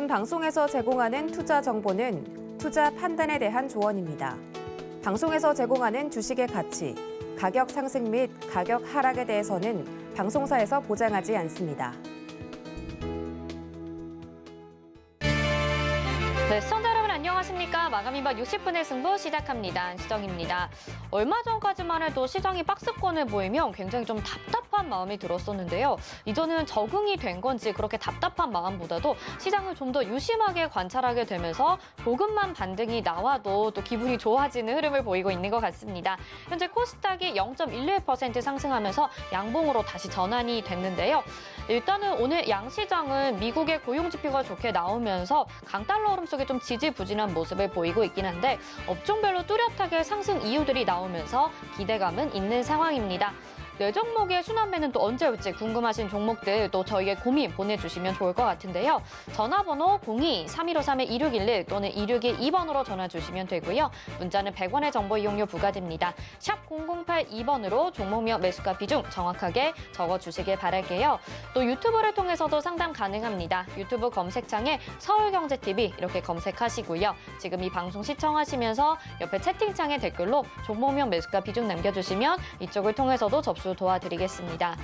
본 방송에서 제공하는 투자 정보는 투자 판단에 대한 조언입니다. 방송에서 제공하는 주식의 가치, 가격 상승 및 가격 하락에 대해서는 방송사에서 보장하지 않습니다. 네, 시청자 여러분 안녕하십니까? 마감인박 60분의 승부 시작합니다. 안시정입니다. 얼마 전까지만 해도 시장이 박스권을 보이면 굉장히 좀 답답한 마음이 들었었는데요. 이제는 적응이 된 건지 그렇게 답답한 마음보다도 시장을 좀 더 유심하게 관찰하게 되면서 조금만 반등이 나와도 또 기분이 좋아지는 흐름을 보이고 있는 것 같습니다. 현재 코스닥이 0.11% 상승하면서 양봉으로 다시 전환이 됐는데요. 일단은 오늘 양시장은 미국의 고용지표가 좋게 나오면서 강달러 흐름 속에 좀 지지부진한 모습을 보이고 있긴 한데 업종별로 뚜렷하게 상승 이유들이 나오면서 기대감은 있는 상황입니다. 네 종목의 순환매는 또 언제 올지 궁금하신 종목들 또 저희의 고민 보내주시면 좋을 것 같은데요. 전화번호 02-3153-2611 또는 2612번으로 전화 주시면 되고요. 문자는 100원의 정보 이용료 부과됩니다. 샵 0082번으로 종목명 매수가 비중 정확하게 적어주시길 바랄게요. 또 유튜브를 통해서도 상담 가능합니다. 유튜브 검색창에 서울경제TV 이렇게 검색하시고요. 지금 이 방송 시청하시면서 옆에 채팅창에 댓글로 종목명 매수가 비중 남겨주시면 이쪽을 통해서도 접수 도와드리겠습니다.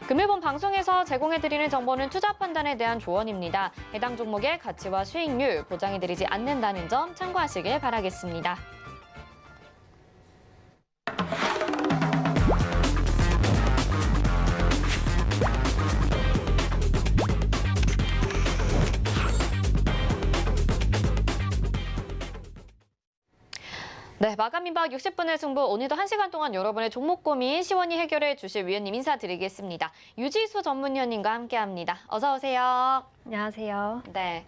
금일본 방송에서 제공해드리는 정보는 투자 판단에 대한 조언입니다. 해당 종목의 가치와 수익률 보장해드리지 않는다는 점 참고하시길 바라겠습니다. 네, 마감인박 60분의 승부 오늘도 1시간 동안 여러분의 종목 고민 시원히 해결해 주실 위원님 인사드리겠습니다. 유지수 전문위원님과 함께합니다. 어서 오세요. 안녕하세요. 네.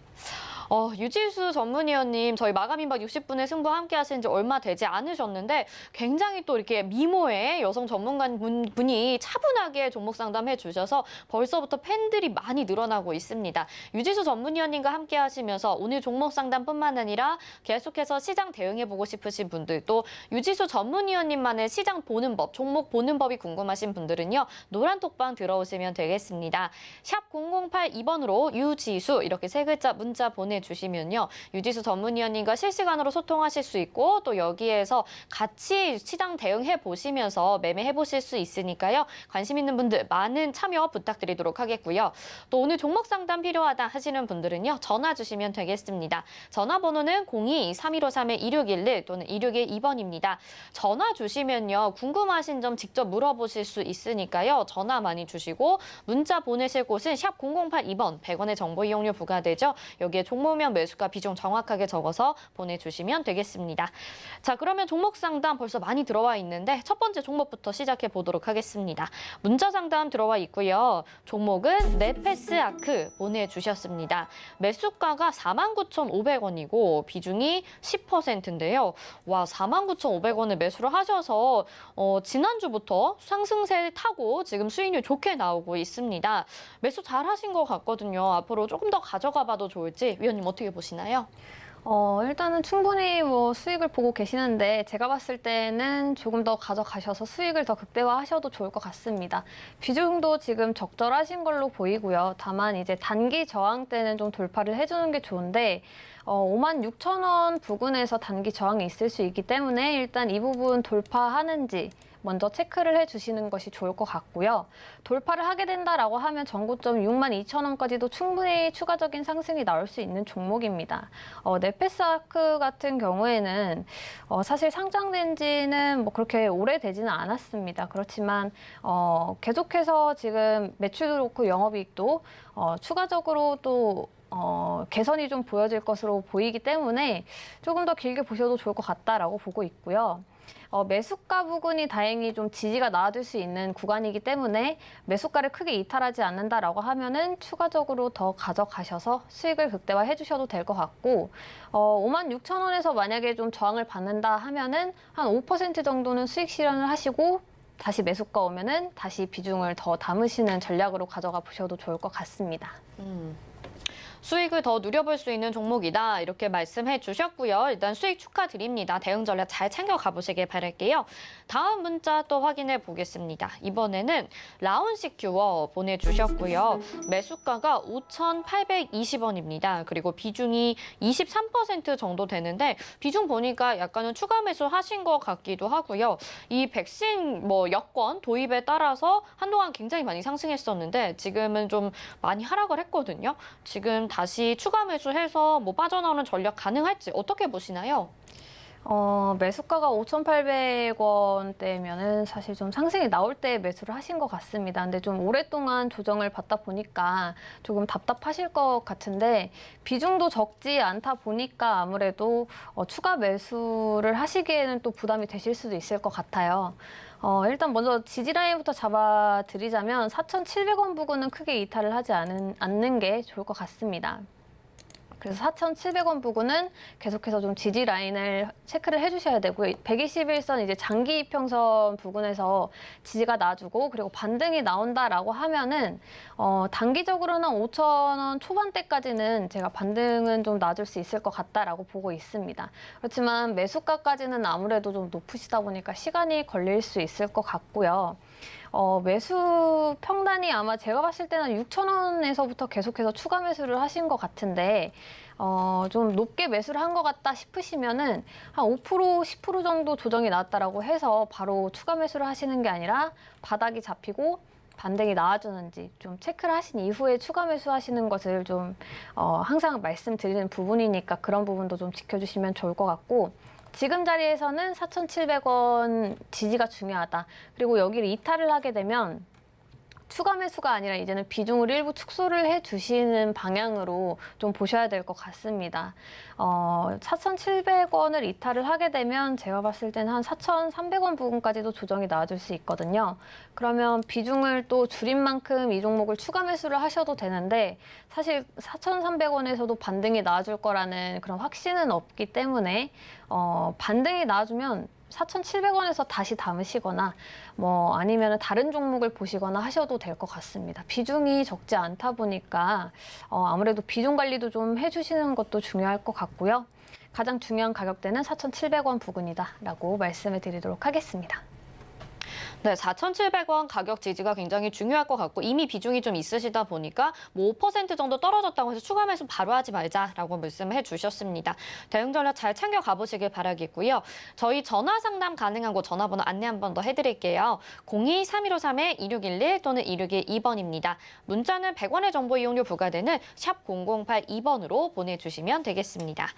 유지수 전문위원님, 저희 마감인박 60분의 승부 함께 하신 지 얼마 되지 않으셨는데 굉장히 또 이렇게 미모의 여성 전문가분이 차분하게 종목 상담해 주셔서 벌써부터 팬들이 많이 늘어나고 있습니다. 유지수 전문위원님과 함께 하시면서 오늘 종목 상담뿐만 아니라 계속해서 시장 대응해보고 싶으신 분들 또 유지수 전문위원님만의 시장 보는 법, 종목 보는 법이 궁금하신 분들은요. 노란 톡방 들어오시면 되겠습니다. 샵 0082번으로 유지수 이렇게 세 글자 문자 보내주시면요. 유지수 전문위원님과 실시간으로 소통하실 수 있고 또 여기에서 같이 시장 대응해 보시면서 매매해 보실 수 있으니까요. 관심 있는 분들 많은 참여 부탁드리도록 하겠고요. 또 오늘 종목 상담 필요하다 하시는 분들은요. 전화 주시면 되겠습니다. 전화번호는 02-3153-2611 또는 2612번입니다. 전화 주시면요. 궁금하신 점 직접 물어보실 수 있으니까요. 전화 많이 주시고 문자 보내실 곳은 샵 0082번 100원의 정보 이용료 부과되죠. 여기에 종목명 매수가 비중 정확하게 적어서 보내주시면 되겠습니다. 자, 그러면 종목 상담 벌써 많이 들어와 있는데 첫 번째 종목부터 시작해 보도록 하겠습니다. 문자 상담 들어와 있고요. 종목은 네페스아크 보내주셨습니다. 매수가가 49,500원이고 비중이 10%인데요. 와, 49,500원에 매수를 하셔서 지난주부터 상승세 타고 지금 수익률 좋게 나오고 있습니다. 매수 잘 하신 것 같거든요. 앞으로 조금 더 가져가 봐도 좋을지 위원님 어떻게 보시나요? 일단은 충분히 수익을 보고 계시는데 제가 봤을 때는 조금 더 가져가셔서 수익을 더 극대화하셔도 좋을 것 같습니다. 비중도 지금 적절하신 걸로 보이고요. 다만 이제 단기 저항대는 좀 돌파를 해주는 게 좋은데 56,000원 부근에서 단기 저항이 있을 수 있기 때문에 일단 이 부분 돌파하는지 먼저 체크를 해주시는 것이 좋을 것 같고요. 돌파를 하게 된다라고 하면 전고점 62,000원까지도 충분히 추가적인 상승이 나올 수 있는 종목입니다. 네페스아크 같은 경우에는 사실 상장된 지는 그렇게 오래되지는 않았습니다. 그렇지만 계속해서 지금 매출도 그렇고 영업이익도 추가적으로 또 개선이 좀 보여질 것으로 보이기 때문에 조금 더 길게 보셔도 좋을 것 같다라고 보고 있고요. 매수가 부근이 다행히 좀 지지가 나와줄 수 있는 구간이기 때문에 매수가를 크게 이탈하지 않는다라고 하면은 추가적으로 더 가져가셔서 수익을 극대화해 주셔도 될 것 같고 56,000원에서 만약에 좀 저항을 받는다 하면은 한 5% 정도는 수익 실현을 하시고 다시 매수가 오면은 다시 비중을 더 담으시는 전략으로 가져가 보셔도 좋을 것 같습니다. 수익을 더 누려볼 수 있는 종목이다 이렇게 말씀해 주셨고요. 일단 수익 축하드립니다. 대응 전략 잘 챙겨 가보시길 바랄게요. 다음 문자 또 확인해 보겠습니다. 이번에는 라운시큐어 보내주셨고요. 매수가가 5,820원입니다. 그리고 비중이 23% 정도 되는데 비중 보니까 약간은 추가 매수 하신 것 같기도 하고요. 이 백신 여권 도입에 따라서 한동안 굉장히 많이 상승했었는데 지금은 좀 많이 하락을 했거든요. 지금 다시 추가 매수해서 빠져나오는 전략 가능할지 어떻게 보시나요? 매수가가 5,800원대면은 사실 좀 상승이 나올 때 매수를 하신 것 같습니다. 근데 좀 오랫동안 조정을 받다 보니까 조금 답답하실 것 같은데 비중도 적지 않다 보니까 아무래도 추가 매수를 하시기에는 또 부담이 되실 수도 있을 것 같아요. 일단 먼저 지지라인부터 잡아드리자면 4,700원 부근은 크게 이탈을 하지 않는 게 좋을 것 같습니다. 그래서 4,700원 부근은 계속해서 좀 지지 라인을 체크를 해주셔야 되고요. 121선 이제 장기 이평선 부근에서 지지가 나주고 그리고 반등이 나온다라고 하면은 단기적으로는 5,000원 초반대까지는 제가 반등은 좀 나줄 수 있을 것 같다라고 보고 있습니다. 그렇지만 매수가까지는 아무래도 좀 높으시다 보니까 시간이 걸릴 수 있을 것 같고요. 매수 평단이 아마 제가 봤을 때는 6,000원에서부터 계속해서 추가 매수를 하신 것 같은데 좀 높게 매수를 한 것 같다 싶으시면은 한 5%, 10% 정도 조정이 나왔다라고 해서 바로 추가 매수를 하시는 게 아니라 바닥이 잡히고 반등이 나와주는지 좀 체크를 하신 이후에 추가 매수하시는 것을 좀 항상 말씀드리는 부분이니까 그런 부분도 좀 지켜주시면 좋을 것 같고 지금 자리에서는 4,700원 지지가 중요하다. 그리고 여기를 이탈을 하게 되면 추가 매수가 아니라 이제는 비중을 일부 축소를 해주시는 방향으로 좀 보셔야 될 것 같습니다. 4,700원을 이탈을 하게 되면 제가 봤을 때는 한 4,300원 부근까지도 조정이 나와줄 수 있거든요. 그러면 비중을 또 줄인 만큼 이 종목을 추가 매수를 하셔도 되는데 사실 4,300원에서도 반등이 나와줄 거라는 그런 확신은 없기 때문에 반등이 나와주면 4,700원에서 다시 담으시거나 아니면 다른 종목을 보시거나 하셔도 될 것 같습니다. 비중이 적지 않다 보니까 아무래도 비중 관리도 좀 해주시는 것도 중요할 것 같고요. 가장 중요한 가격대는 4,700원 부근이다라고 말씀을 드리도록 하겠습니다. 네, 4,700원 가격 지지가 굉장히 중요할 것 같고 이미 비중이 좀 있으시다 보니까 5% 정도 떨어졌다고 해서 추가 매수 바로 하지 말자라고 말씀해 주셨습니다. 대응 전략 잘 챙겨 가보시길 바라겠고요. 저희 전화 상담 가능한 곳 전화번호 안내 한 번 더 해드릴게요. 02-3153-2611 또는 2612번입니다. 문자는 100원의 정보 이용료 부과되는 샵 0082번으로 보내주시면 되겠습니다.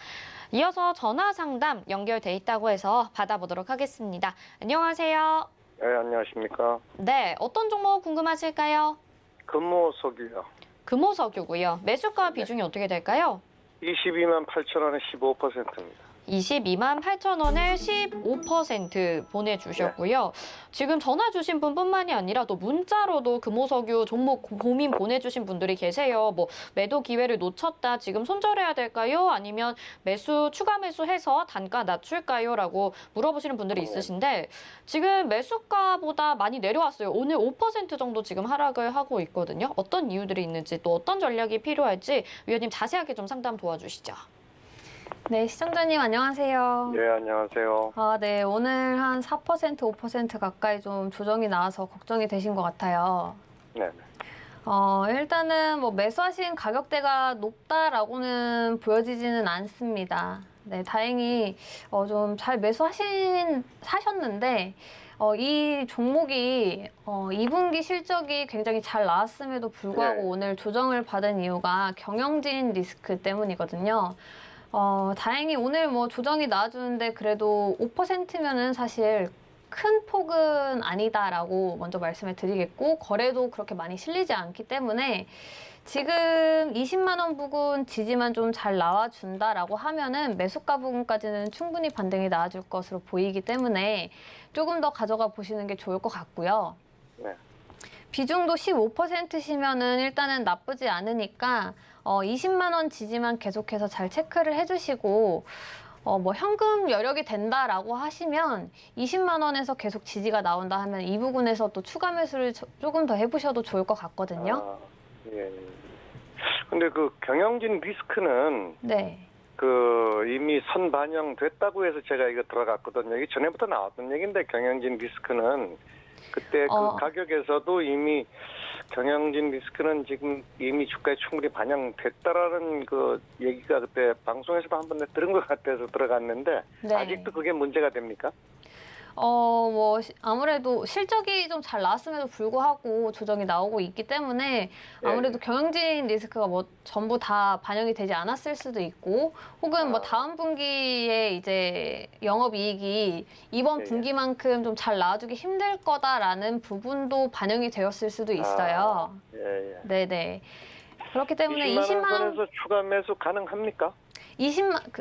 이어서 전화 상담 연결돼 있다고 해서 받아보도록 하겠습니다. 안녕하세요. 네, 안녕하십니까. 네, 어떤 종목 궁금하실까요? 금호석유요. 금호석유고요. 매수가 비중이 어떻게 될까요? 22만 8천 원에 15%입니다. 22만 8천 원에 15% 보내주셨고요. 지금 전화 주신 분뿐만이 아니라 또 문자로도 금호석유 종목 고민 보내주신 분들이 계세요. 매도 기회를 놓쳤다. 지금 손절해야 될까요? 아니면 추가 매수해서 단가 낮출까요? 라고 물어보시는 분들이 있으신데 지금 매수가보다 많이 내려왔어요. 오늘 5% 정도 지금 하락을 하고 있거든요. 어떤 이유들이 있는지 또 어떤 전략이 필요할지 위원님 자세하게 좀 상담 도와주시죠. 네, 시청자님 안녕하세요. 네, 안녕하세요. 네, 오늘 한 4%, 5% 가까이 좀 조정이 나와서 걱정이 되신 것 같아요. 네. 일단은 매수하신 가격대가 높다라고는 보여지지는 않습니다. 네, 다행히 좀 잘 사셨는데 이 종목이 2분기 실적이 굉장히 잘 나왔음에도 불구하고 네. 오늘 조정을 받은 이유가 경영진 리스크 때문이거든요. 다행히 오늘 조정이 나와주는데 그래도 5%면은 사실 큰 폭은 아니다라고 먼저 말씀을 드리겠고 거래도 그렇게 많이 실리지 않기 때문에 지금 20만 원 부근 지지만 좀 잘 나와준다라고 하면은 매수가 부근까지는 충분히 반등이 나와줄 것으로 보이기 때문에 조금 더 가져가 보시는 게 좋을 것 같고요. 네. 비중도 15%시면은 일단은 나쁘지 않으니까 20만 원 지지만 계속해서 잘 체크를 해주시고 현금 여력이 된다라고 하시면 20만 원에서 계속 지지가 나온다 하면 이 부분에서 또 추가 매수를 조금 더 해보셔도 좋을 것 같거든요. 예. 근데 그 경영진 리스크는 네. 이미 선반영됐다고 해서 제가 이거 들어갔거든요. 이게 전에부터 나왔던 얘기인데 경영진 리스크는 그때 그 가격에서도 이미 경영진 리스크는 지금 이미 주가에 충분히 반영됐다라는 그 얘기가 그때 방송에서도 한번 들은 것 같아서 들어갔는데 네. 아직도 그게 문제가 됩니까? 아무래도 실적이 좀 잘 나왔음에도 불구하고 조정이 나오고 있기 때문에 아무래도 경영진 리스크가 뭐 전부 다 반영이 되지 않았을 수도 있고 혹은 뭐 다음 분기에 이제 영업이익이 이번 분기만큼 좀 잘 나와주기 힘들 거다라는 부분도 반영이 되었을 수도 있어요. 예. 네네. 그렇기 때문에 20만 원 선에서 추가 매수 가능합니까?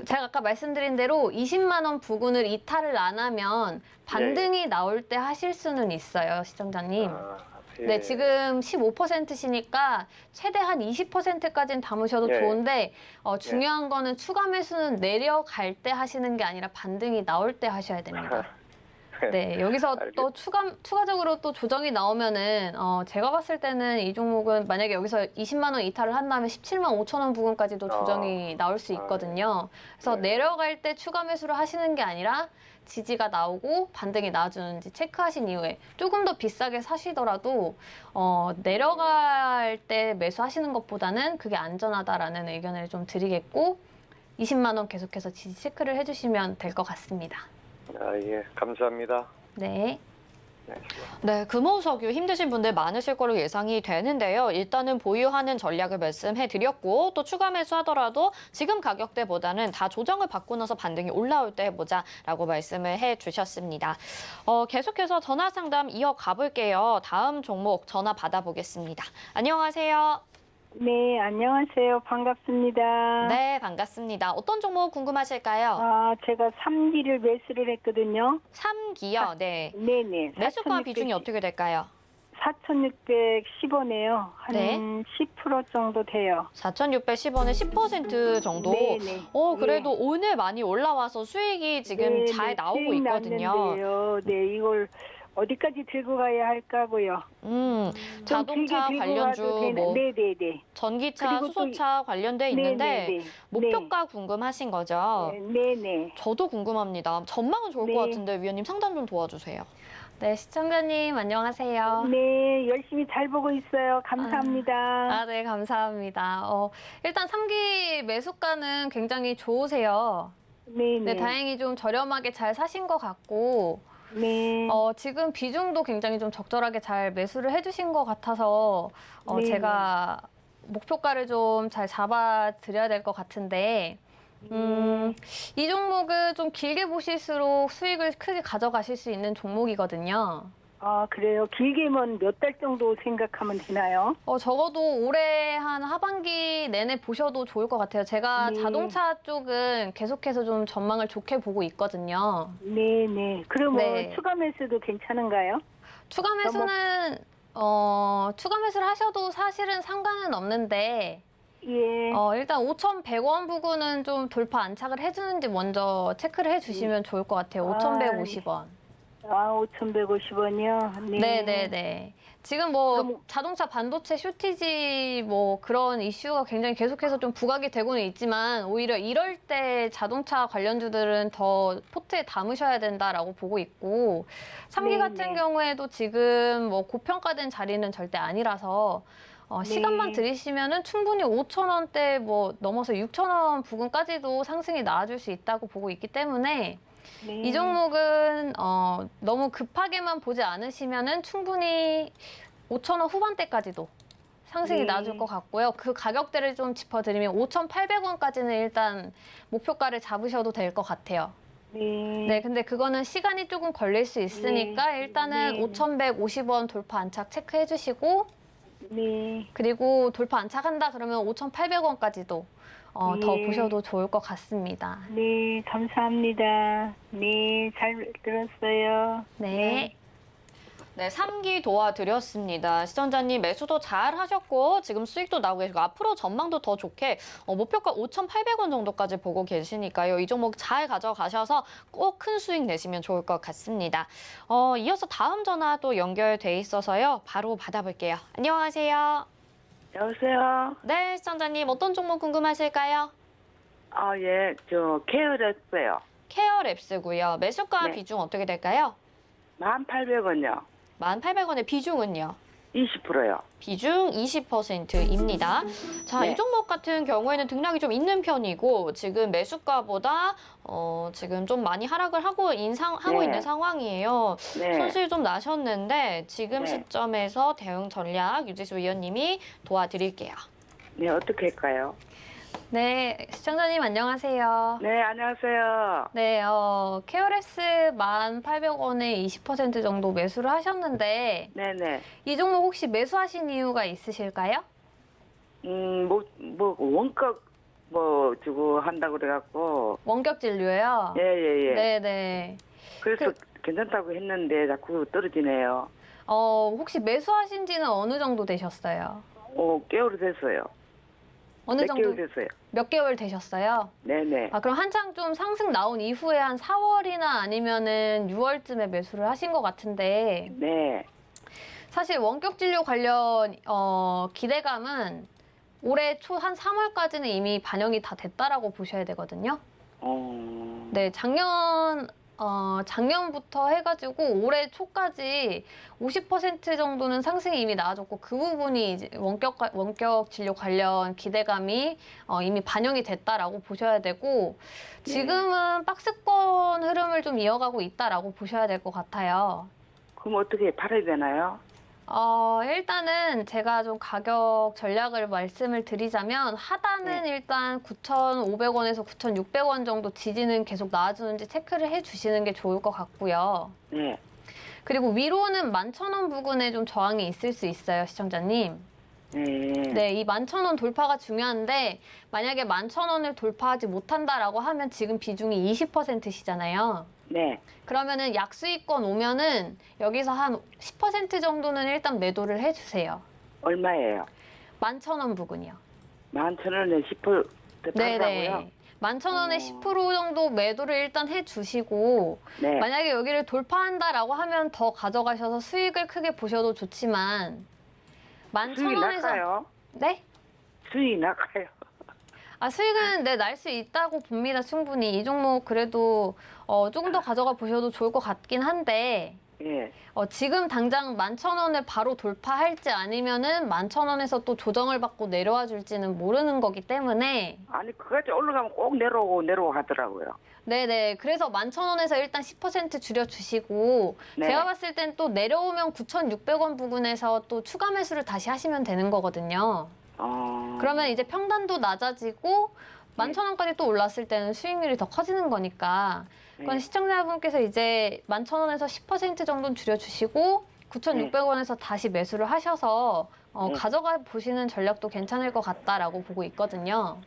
제가 아까 말씀드린 대로 20만 원 부근을 이탈을 안 하면 반등이 나올 때 하실 수는 있어요, 시청자님. 예. 네, 지금 15%시니까 최대한 20%까지는 담으셔도 예. 좋은데 중요한 거는 추가 매수는 내려갈 때 하시는 게 아니라 반등이 나올 때 하셔야 됩니다. 네, 여기서 또 추가적으로 또 조정이 나오면은 제가 봤을 때는 이 종목은 만약에 여기서 20만 원 이탈을 한다면 17만 5천 원 부근까지도 조정이 나올 수 있거든요. 그래서 내려갈 때 추가 매수를 하시는 게 아니라 지지가 나오고 반등이 나와주는지 체크하신 이후에 조금 더 비싸게 사시더라도 내려갈 때 매수하시는 것보다는 그게 안전하다라는 의견을 좀 드리겠고 20만 원 계속해서 지지 체크를 해주시면 될 것 같습니다. 예, 감사합니다. 네. 네, 금호석유 힘드신 분들 많으실 거로 예상이 되는데요. 일단은 보유하는 전략을 말씀해 드렸고 또 추가 매수하더라도 지금 가격대보다는 다 조정을 받고 나서 반등이 올라올 때 해보자라고 말씀을 해 주셨습니다. 계속해서 전화 상담 이어가 볼게요. 다음 종목 전화 받아보겠습니다. 안녕하세요. 네, 안녕하세요. 반갑습니다. 네, 반갑습니다. 어떤 종목 궁금하실까요? 제가 3기를 매수를 했거든요. 3기요. 네. 네네. 매수가 비중이 어떻게 될까요? 4,610원에요. 한 네. 10% 정도 돼요. 4,610원에 10% 정도. 네네. 그래도 오늘 많이 올라와서 수익이 지금 네네, 잘 나오고 수익 있거든요. 났는데요. 네, 이걸 어디까지 들고 가야 할까고요. 음, 좀 자동차 길게 들고 관련주, 가도 되나? 네네네. 전기차, 그리고 또 수소차 관련돼 있는데 네네네. 목표가 궁금하신 거죠? 네네. 저도 궁금합니다. 전망은 좋을 것 네. 같은데 위원님 상담 좀 도와주세요. 네, 시청자님 안녕하세요. 네, 열심히 잘 보고 있어요. 감사합니다. 네, 감사합니다. 일단 3기 매수가는 굉장히 좋으세요. 네네. 네, 다행히 좀 저렴하게 잘 사신 것 같고, 네. 지금 비중도 굉장히 좀 적절하게 잘 매수를 해주신 것 같아서, 네. 제가 목표가를 좀 잘 잡아드려야 될 것 같은데, 이 종목은 좀 길게 보실수록 수익을 크게 가져가실 수 있는 종목이거든요. 그래요? 길게면 몇 달 정도 생각하면 되나요? 적어도 올해 한 하반기 내내 보셔도 좋을 것 같아요. 제가 네. 자동차 쪽은 계속해서 좀 전망을 좋게 보고 있거든요. 네네. 그러면 네. 추가 매수도 괜찮은가요? 추가 매수는, 추가 매수를 하셔도 사실은 상관은 없는데, 예. 일단 5,100원 부근은 좀 돌파 안착을 해주는지 먼저 체크를 해주시면 좋을 것 같아요. 5,150원. 5,150원이요? 네. 네네네. 지금 뭐 그럼- 자동차 반도체 쇼티지 뭐 그런 이슈가 굉장히 계속해서 좀 부각이 되고는 있지만 오히려 이럴 때 자동차 관련주들은 더 포트에 담으셔야 된다라고 보고 있고 3기 네네. 같은 경우에도 지금 뭐 고평가된 자리는 절대 아니라서 시간만 들이시면은 충분히 5,000원대 뭐 넘어서 6,000원 부근까지도 상승이 나와줄 수 있다고 보고 있기 때문에 네. 이 종목은 너무 급하게만 보지 않으시면은 충분히 5,000원 후반대까지도 상승이 네. 나와줄 것 같고요. 그 가격대를 좀 짚어드리면 5,800원까지는 일단 목표가를 잡으셔도 될 것 같아요. 네. 네, 근데 그거는 시간이 조금 걸릴 수 있으니까 네. 일단은 네. 5,150원 돌파 안착 체크해 주시고 네. 그리고 돌파 안착한다 그러면 5,800원까지도 더 네. 보셔도 좋을 것 같습니다. 네, 감사합니다. 네, 잘 들었어요. 네. 네, 3기 도와드렸습니다. 시청자님 매수도 잘 하셨고 지금 수익도 나오고 계시고 앞으로 전망도 더 좋게 목표가 5,800원 정도까지 보고 계시니까요. 이 종목 잘 가져가셔서 꼭 큰 수익 내시면 좋을 것 같습니다. 이어서 다음 전화 또 연결돼 있어서요. 바로 받아볼게요. 안녕하세요. 여보세요? 네, 시청자님 어떤 종목 궁금하실까요? 예, 저 케어랩스요. 케어랩스고요. 매수가 네. 비중 어떻게 될까요? 1,800원요. 1,800원의 비중은요? 20%요. 비중 20%입니다. 자, 네. 이 종목 같은 경우에는 등락이 좀 있는 편이고 지금 매수가보다 지금 좀 많이 하락을 하고 네. 있는 상황이에요. 네. 손실 좀 나셨는데 지금 네. 시점에서 대응 전략 유지수 위원님이 도와드릴게요. 네, 어떻게 할까요? 네, 시청자님 안녕하세요. 네, 안녕하세요. 네, 케어랩스 1,800원에 20% 정도 매수를 하셨는데 네네. 이 종목 혹시 매수하신 이유가 있으실까요? 원격 주고 한다고 그래갖고. 원격 진료요? 예. 네네. 그래서 괜찮다고 했는데 자꾸 떨어지네요. 혹시 매수하신 지는 어느 정도 되셨어요? 개월이 됐어요. 어느 몇 정도? 개월 됐어요. 몇 개월 되셨어요? 네네. 그럼 한창 좀 상승 나온 이후에 한 4월이나 아니면은 6월쯤에 매수를 하신 것 같은데 네. 사실 원격 진료 관련 기대감은 올해 초 한 3월까지는 이미 반영이 다 됐다라고 보셔야 되거든요. 네, 작년부터 해가지고 올해 초까지 50% 정도는 상승이 이미 나와줬고 그 부분이 이제 원격 진료 관련 기대감이 이미 반영이 됐다라고 보셔야 되고 지금은 박스권 흐름을 좀 이어가고 있다라고 보셔야 될 것 같아요. 그럼 어떻게 팔아야 되나요? 일단은 제가 좀 가격 전략을 말씀을 드리자면 하단은 일단 9,500원에서 9,600원 정도 지지는 계속 나와주는지 체크를 해주시는 게 좋을 것 같고요. 네. 그리고 위로는 11,000원 부근에 좀 저항이 있을 수 있어요, 시청자님. 네, 이 11,000원 돌파가 중요한데 만약에 11,000원을 돌파하지 못한다라고 하면 지금 비중이 20%시잖아요. 네. 그러면은 약수익권 오면은 여기서 한 10% 정도는 일단 매도를 해주세요. 얼마예요? 11,000원 부근이요. 11,000원에 10% 네네. 팔라고요? 11,000원에 10% 정도 매도를 일단 해주시고 네. 만약에 여기를 돌파한다라고 하면 더 가져가셔서 수익을 크게 보셔도 좋지만 수익 11,000원에서 날까요? 네? 수익 날까요? 수익은 날 수 있다고 봅니다. 충분히. 이 종목 그래도 조금 더 가져가 보셔도 좋을 것 같긴 한데 예. 지금 당장 11,000원을 바로 돌파할지 아니면은 11,000원에서 또 조정을 받고 내려와 줄지는 모르는 거기 때문에 아니 그까지 올라가면 꼭 내려오고 하더라고요. 네네. 그래서 11,000원에서 일단 10% 줄여주시고 네. 제가 봤을 땐 또 내려오면 9,600원 부근에서 또 추가 매수를 다시 하시면 되는 거거든요. 그러면 이제 평단도 낮아지고 11,000원까지 또 올랐을 때는 수익률이 더 커지는 거니까 그건 네. 시청자분께서 이제 11,000원에서 10% 정도는 줄여주시고 9,600원에서 다시 매수를 하셔서 가져가 보시는 전략도 괜찮을 것 같다라고 보고 있거든요.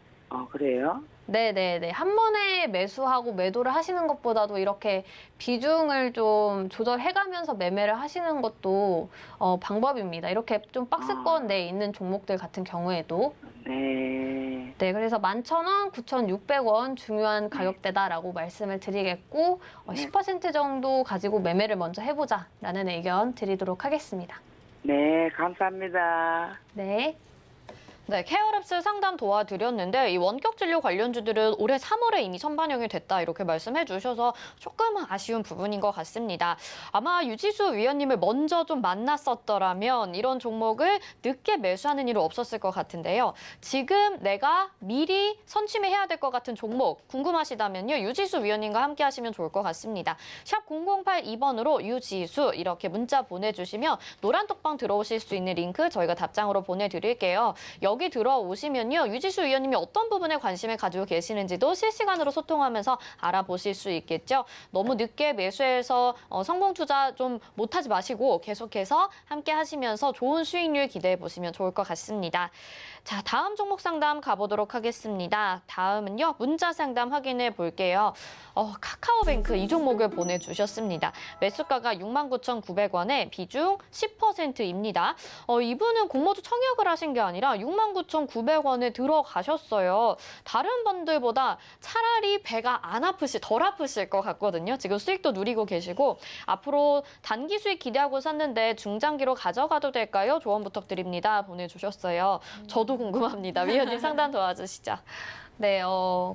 그래요? 네네네. 한 번에 매수하고 매도를 하시는 것보다도 이렇게 비중을 좀 조절해가면서 매매를 하시는 것도 방법입니다. 이렇게 좀 박스권 내에 있는 종목들 같은 경우에도. 네. 네, 그래서 11,000원, 9,600원 중요한 가격대다라고 말씀을 드리겠고 10% 정도 가지고 매매를 먼저 해보자라는 의견 드리도록 하겠습니다. 네, 감사합니다. 네. 네, 케어랩스 상담 도와드렸는데 이 원격 진료 관련주들은 올해 3월에 이미 선반영이 됐다 이렇게 말씀해 주셔서 조금은 아쉬운 부분인 것 같습니다. 아마 유지수 위원님을 먼저 좀 만났었더라면 이런 종목을 늦게 매수하는 일은 없었을 것 같은데요. 지금 내가 미리 선침해야 될 것 같은 종목 궁금하시다면요. 유지수 위원님과 함께 하시면 좋을 것 같습니다. 샵 0082번으로 유지수 이렇게 문자 보내주시면 노란톡방 들어오실 수 있는 링크 저희가 답장으로 보내드릴게요. 여기 들어오시면요. 유지수 위원님이 어떤 부분에 관심을 가지고 계시는지도 실시간으로 소통하면서 알아보실 수 있겠죠. 너무 늦게 매수해서 성공 투자 좀 못하지 마시고 계속해서 함께 하시면서 좋은 수익률 기대해 보시면 좋을 것 같습니다. 자, 다음 종목 상담 가보도록 하겠습니다. 다음은요. 문자 상담 확인해 볼게요. 카카오뱅크 이 종목을 보내주셨습니다. 매수가가 69,900원에 비중 10%입니다. 이분은 공모주 청약을 하신 게 아니라 29,900원에 들어가셨어요. 다른 분들보다 차라리 배가 덜 아프실 것 같거든요. 지금 수익도 누리고 계시고 앞으로 단기 수익 기대하고 샀는데 중장기로 가져가도 될까요? 조언 부탁드립니다. 보내주셨어요. 저도 궁금합니다. 위원님 상담 도와주시죠. 네,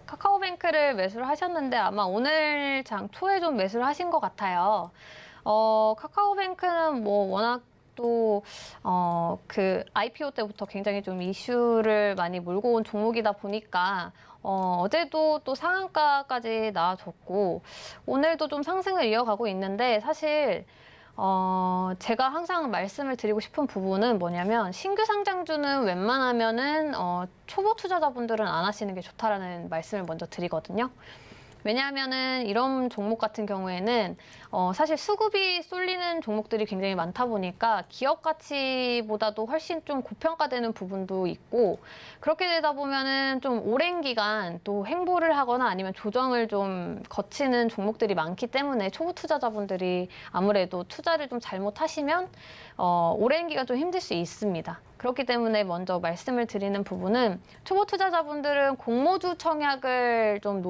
카카오뱅크를 매수를 하셨는데 아마 오늘 장 초에 좀 매수를 하신 것 같아요. 카카오뱅크는 뭐 워낙 또, 그 IPO 때부터 굉장히 좀 이슈를 많이 몰고 온 종목이다 보니까, 어제도 또 상한가까지 나와줬고, 오늘도 좀 상승을 이어가고 있는데, 사실, 제가 항상 말씀을 드리고 싶은 부분은 뭐냐면, 신규 상장주는 웬만하면은, 초보 투자자분들은 안 하시는 게 좋다라는 말씀을 먼저 드리거든요. 왜냐하면은 이런 종목 같은 경우에는 사실 수급이 쏠리는 종목들이 굉장히 많다 보니까 기업 가치보다도 훨씬 좀 고평가되는 부분도 있고 그렇게 되다 보면은 좀 오랜 기간 또 횡보를 하거나 아니면 조정을 좀 거치는 종목들이 많기 때문에 초보 투자자분들이 아무래도 투자를 좀 잘못하시면 오랜 기간 좀 힘들 수 있습니다. 그렇기 때문에 먼저 말씀을 드리는 부분은 초보 투자자분들은 공모주 청약을 좀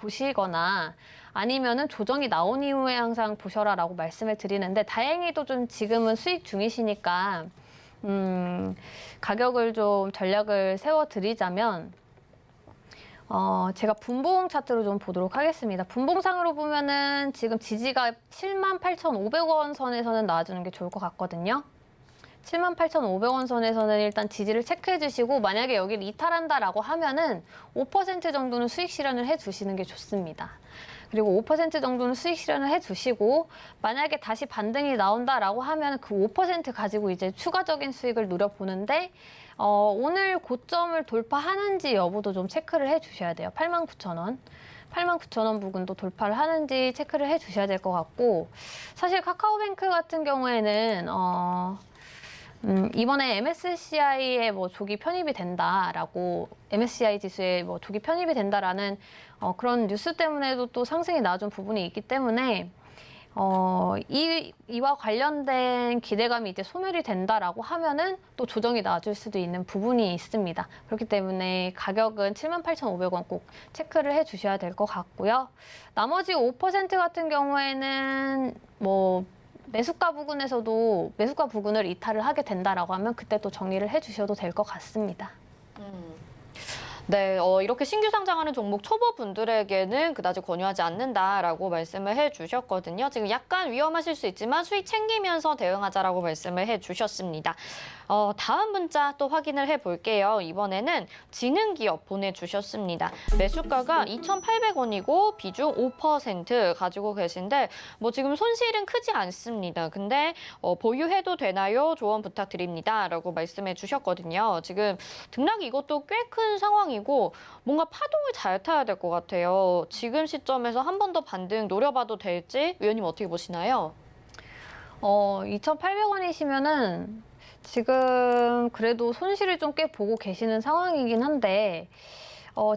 보시거나 아니면은 조정이 나온 이후에 항상 보셔라라고 말씀을 드리는데 다행히도 좀 지금은 수익 중이시니까 가격을 좀 전략을 세워드리자면 제가 분봉 차트로 좀 보도록 하겠습니다. 분봉상으로 보면은 지금 지지가 78,500원 선에서는 나와주는 게 좋을 것 같거든요. 78,500원 선에서는 일단 지지를 체크해 주시고 만약에 여기를 이탈한다라고 하면은 5% 정도는 수익 실현을 해 주시는 게 좋습니다. 그리고 5% 정도는 수익 실현을 해 주시고 만약에 다시 반등이 나온다라고 하면 그 5% 가지고 이제 추가적인 수익을 누려보는데 오늘 고점을 돌파하는지 여부도 좀 체크를 해 주셔야 돼요. 89,000원. 89,000원 부근도 돌파를 하는지 체크를 해 주셔야 될 것 같고 사실 카카오뱅크 같은 경우에는 이번에 MSCI에 뭐 조기 편입이 된다라고 MSCI 지수에 뭐 조기 편입이 된다라는 그런 뉴스 때문에도 또 상승이 나와준 부분이 있기 때문에 이와 관련된 기대감이 이제 소멸이 된다라고 하면은 또 조정이 나와줄 수도 있는 부분이 있습니다. 그렇기 때문에 가격은 78,500원 꼭 체크를 해 주셔야 될 것 같고요. 나머지 5% 같은 경우에는 뭐 매수가 부근을 이탈을 하게 된다라고 하면 그때 또 정리를 해주셔도 될 것 같습니다. 네, 이렇게 신규 상장하는 종목 초보분들에게는 그다지 권유하지 않는다라고 말씀을 해주셨거든요. 지금 약간 위험하실 수 있지만 수익 챙기면서 대응하자라고 말씀을 해주셨습니다. 다음 문자 또 확인을 해볼게요. 이번에는 지능기업 보내주셨습니다. 매수가가 2,800원이고 비중 5% 가지고 계신데 뭐 지금 손실은 크지 않습니다. 근데 보유해도 되나요? 조언 부탁드립니다. 라고 말씀해 주셨거든요. 지금 등락이 이것도 꽤 큰 상황이고 뭔가 파동을 잘 타야 될 것 같아요. 지금 시점에서 한 번 더 반등 노려봐도 될지 위원님 어떻게 보시나요? 2,800원이시면은 지금 그래도 손실을 좀 꽤 보고 계시는 상황이긴 한데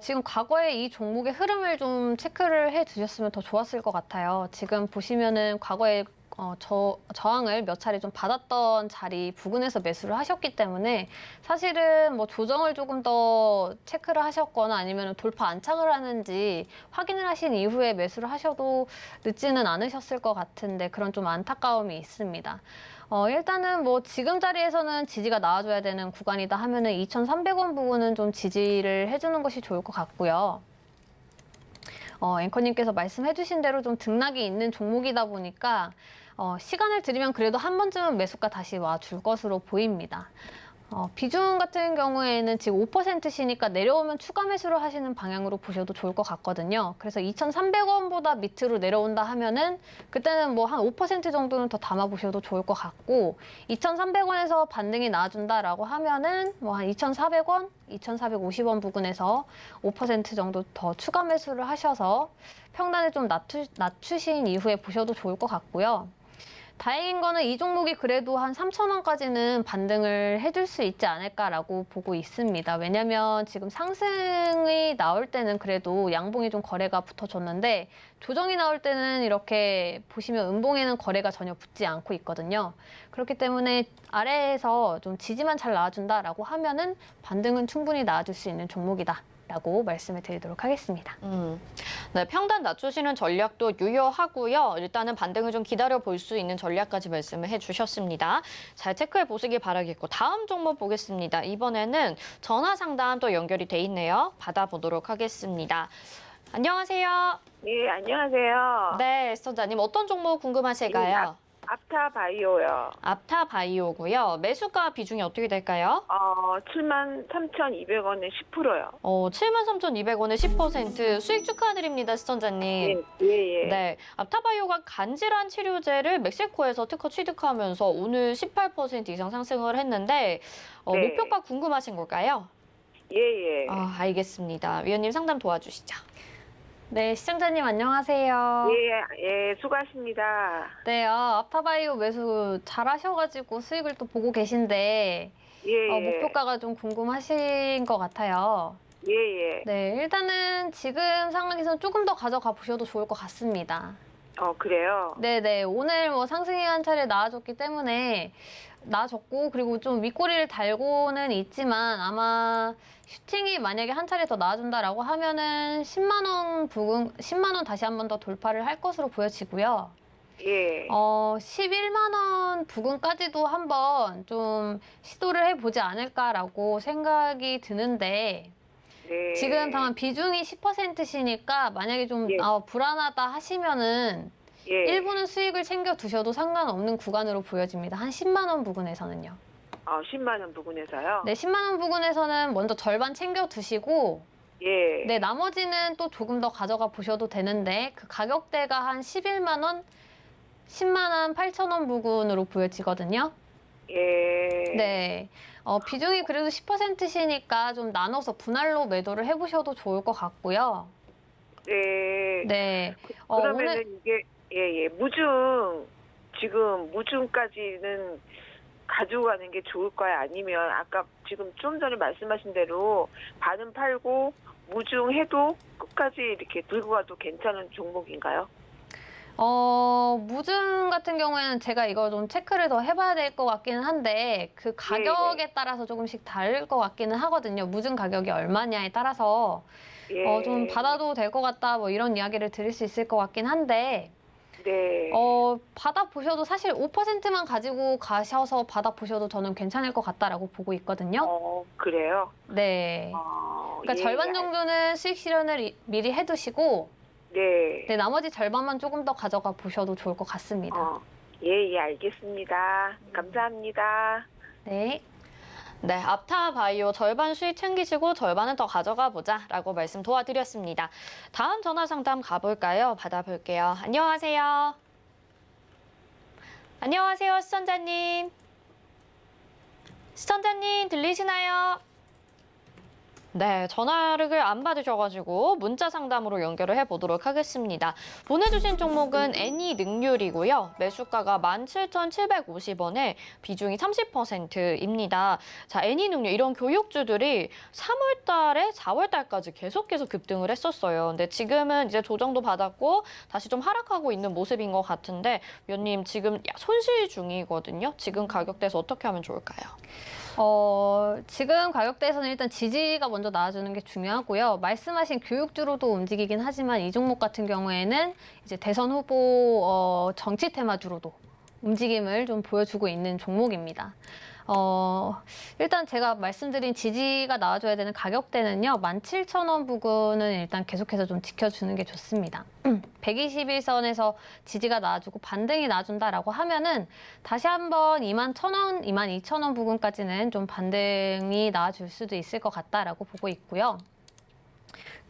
지금 과거에 이 종목의 흐름을 좀 체크를 해 두셨으면 더 좋았을 것 같아요. 지금 보시면은 과거에 저항을 몇 차례 좀 받았던 자리 부근에서 매수를 하셨기 때문에 사실은 뭐 조정을 조금 더 체크를 하셨거나 아니면 돌파 안착을 하는지 확인을 하신 이후에 매수를 하셔도 늦지는 않으셨을 것 같은데 그런 좀 안타까움이 있습니다. 일단은 뭐 지금 자리에서는 지지가 나와줘야 되는 구간이다 하면은 2,300원 부분은 좀 지지를 해주는 것이 좋을 것 같고요. 앵커님께서 말씀해주신 대로 좀 등락이 있는 종목이다 보니까 시간을 들이면 그래도 한 번쯤은 매수가 다시 와줄 것으로 보입니다. 비중 같은 경우에는 지금 5%시니까 내려오면 추가 매수를 하시는 방향으로 보셔도 좋을 것 같거든요. 그래서 2,300원보다 밑으로 내려온다 하면은 그때는 뭐 한 5% 정도는 더 담아 보셔도 좋을 것 같고 2,300원에서 반등이 나와준다라고 하면은 뭐 한 2,400원, 2,450원 부근에서 5% 정도 더 추가 매수를 하셔서 평단을 좀 낮추신 이후에 보셔도 좋을 것 같고요. 다행인 거는 이 종목이 그래도 한 3,000원까지는 반등을 해줄 수 있지 않을까라고 보고 있습니다. 왜냐면 지금 상승이 나올 때는 그래도 양봉이 좀 거래가 붙어줬는데 조정이 나올 때는 이렇게 보시면 음봉에는 거래가 전혀 붙지 않고 있거든요. 그렇기 때문에 아래에서 좀 지지만 잘 나와준다라고 하면은 반등은 충분히 나와줄 수 있는 종목이다. 라고 말씀을 드리도록 하겠습니다. 네, 평단 낮추시는 전략도 유효하고요. 일단은 반등을 좀 기다려 볼 수 있는 전략까지 말씀을 해주셨습니다. 잘 체크해 보시기 바라겠고 다음 종목 보겠습니다. 이번에는 전화 상담 또 연결이 돼 있네요. 받아보도록 하겠습니다. 안녕하세요. 네, 안녕하세요. 네, 시청자님 어떤 종목 궁금하실까요? 앞타바이오요. 앞타바이오고요. 매수가 비중이 어떻게 될까요? 73,200원에 10%요. 73,200원에 10% 수익 축하드립니다, 시청자님. 예. 네, 앞타바이오가 간질환 치료제를 멕시코에서 특허 취득하면서 오늘 18% 이상 상승을 했는데 네. 목표가 궁금하신 걸까요? 예. 알겠습니다. 위원님 상담 도와주시죠. 네, 시청자님 안녕하세요. 예, 수고하십니다. 네, 앞타바이오 매수 잘하셔가지고 수익을 또 보고 계신데 예. 목표가가 좀 궁금하신 것 같아요. 예. 네, 일단은 지금 상황에서 조금 더 가져가 보셔도 좋을 것 같습니다. 그래요? 네네, 오늘 뭐 상승이 한 차례 나와줬기 때문에 나와줬고 그리고 좀 윗꼬리를 달고는 있지만 아마 슈팅이 만약에 한 차례 더 나와준다라고 하면은 10만 원 부근 10만 원 다시 한 번 더 돌파를 할 것으로 보여지고요. 예. 11만 원 부근까지도 한번 좀 시도를 해보지 않을까라고 생각이 드는데 네. 지금 다만 비중이 10%시니까 만약에 좀 예. 불안하다 하시면은 예. 일부는 수익을 챙겨 두셔도 상관없는 구간으로 보여집니다. 한 10만 원 부근에서는요. 10만 원 부근에서요? 네, 10만 원 부근에서는 먼저 절반 챙겨 두시고 예. 네, 나머지는 또 조금 더 가져가 보셔도 되는데 그 가격대가 한 11만 원, 10만 원 8천 원 부근으로 보여지거든요. 예. 네. 비중이 그래도 10%시니까 좀 나눠서 분할로 매도를 해보셔도 좋을 것 같고요. 네. 네. 그러면은 오늘 이게 지금 무중까지는 가지고 가는 게 좋을까요? 아니면 아까 지금 좀 전에 말씀하신 대로 반은 팔고 무중해도 끝까지 이렇게 들고 가도 괜찮은 종목인가요? 무증 같은 경우에는 제가 이거 좀 체크를 더 해봐야 될 것 같기는 한데 그 가격에 따라서 조금씩 다를 것 같기는 하거든요. 무증 가격이 얼마냐에 따라서 예. 좀 받아도 될 것 같다 뭐 이런 이야기를 드릴 수 있을 것 같긴 한데 네. 받아보셔도 사실 5%만 가지고 가셔서 받아보셔도 저는 괜찮을 것 같다라고 보고 있거든요. 그래요? 네. 그러니까 절반 정도는 수익 실현을 미리 해두시고 네. 네, 나머지 절반만 조금 더 가져가 보셔도 좋을 것 같습니다. 예, 알겠습니다. 감사합니다. 네. 네, 앞타바이오 절반 수익 챙기시고 절반은 더 가져가 보자라고 말씀 도와드렸습니다. 다음 전화 상담 가볼까요? 받아볼게요. 안녕하세요. 안녕하세요, 시청자님. 시청자님 들리시나요? 네, 전화를 안 받으셔가지고 문자 상담으로 연결을 해보도록 하겠습니다. 보내주신 종목은 애니능률이고요. 매수가가 17,750원에 비중이 30%입니다. 자, 애니능률 이런 교육주들이 3월 달에 4월 달까지 계속 급등을 했었어요. 근데 지금은 이제 조정도 받았고 다시 좀 하락하고 있는 모습인 것 같은데 위원님 지금 손실 중이거든요. 지금 가격대에서 어떻게 하면 좋을까요? 지금 가격대에서는 일단 지지가 먼저 나와주는 게 중요하고요. 말씀하신 교육주로도 움직이긴 하지만 이 종목 같은 경우에는 이제 대선 후보 정치 테마주로도 움직임을 좀 보여주고 있는 종목입니다. 일단 제가 말씀드린 지지가 나와줘야 되는 가격대는요. 17,000원 부근은 일단 계속해서 좀 지켜주는 게 좋습니다. 121선에서 지지가 나와주고 반등이 나와준다라고 하면은 다시 한번 21,000원, 22,000원 부근까지는 좀 반등이 나와줄 수도 있을 것 같다라고 보고 있고요.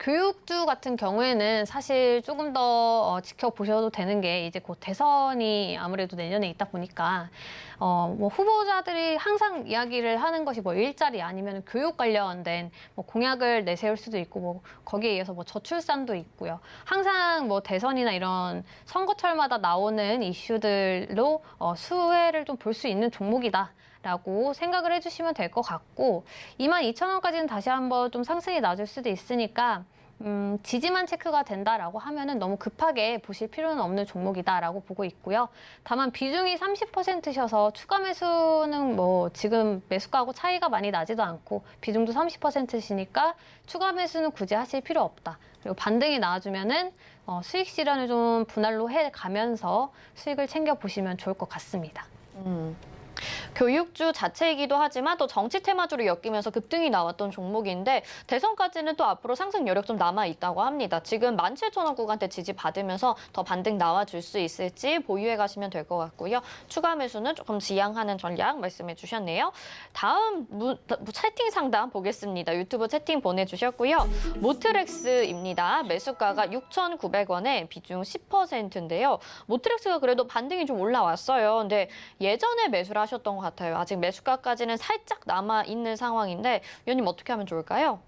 교육주 같은 경우에는 사실 조금 더 지켜보셔도 되는 게 이제 곧 대선이 아무래도 내년에 있다 보니까 뭐 후보자들이 항상 이야기를 하는 것이 뭐 일자리 아니면 교육 관련된 뭐 공약을 내세울 수도 있고 뭐 거기에 이어서 뭐 저출산도 있고요. 항상 뭐 대선이나 이런 선거철마다 나오는 이슈들로 수혜를 좀 볼 수 있는 종목이다. 라고 생각을 해주시면 될 것 같고 22,000원까지는 다시 한번 좀 상승이 나줄 수도 있으니까 지지만 체크가 된다라고 하면은 너무 급하게 보실 필요는 없는 종목이다라고 보고 있고요. 다만 비중이 30%셔서 추가 매수는 뭐 지금 매수가하고 차이가 많이 나지도 않고 비중도 30%시니까 추가 매수는 굳이 하실 필요 없다. 그리고 반등이 나와주면은 수익 실현을 좀 분할로 해가면서 수익을 챙겨 보시면 좋을 것 같습니다. 교육주 자체이기도 하지만 또 정치 테마주로 엮이면서 급등이 나왔던 종목인데 대선까지는 또 앞으로 상승 여력 좀 남아있다고 합니다. 지금 17,000원 구간대 지지받으면서 더 반등 나와줄 수 있을지 보유해 가시면 될 것 같고요. 추가 매수는 조금 지양하는 전략 말씀해 주셨네요. 다음 채팅 상담 보겠습니다. 유튜브 채팅 보내주셨고요. 모트렉스입니다. 매수가가 6,900원에 비중 10%인데요. 모트렉스가 그래도 반등이 좀 올라왔어요. 근데 예전에 매수를 하셨던 것 같아요. 아직 매수가까지는 살짝 남아있는 상황인데 위원님 어떻게 하면 좋을까요?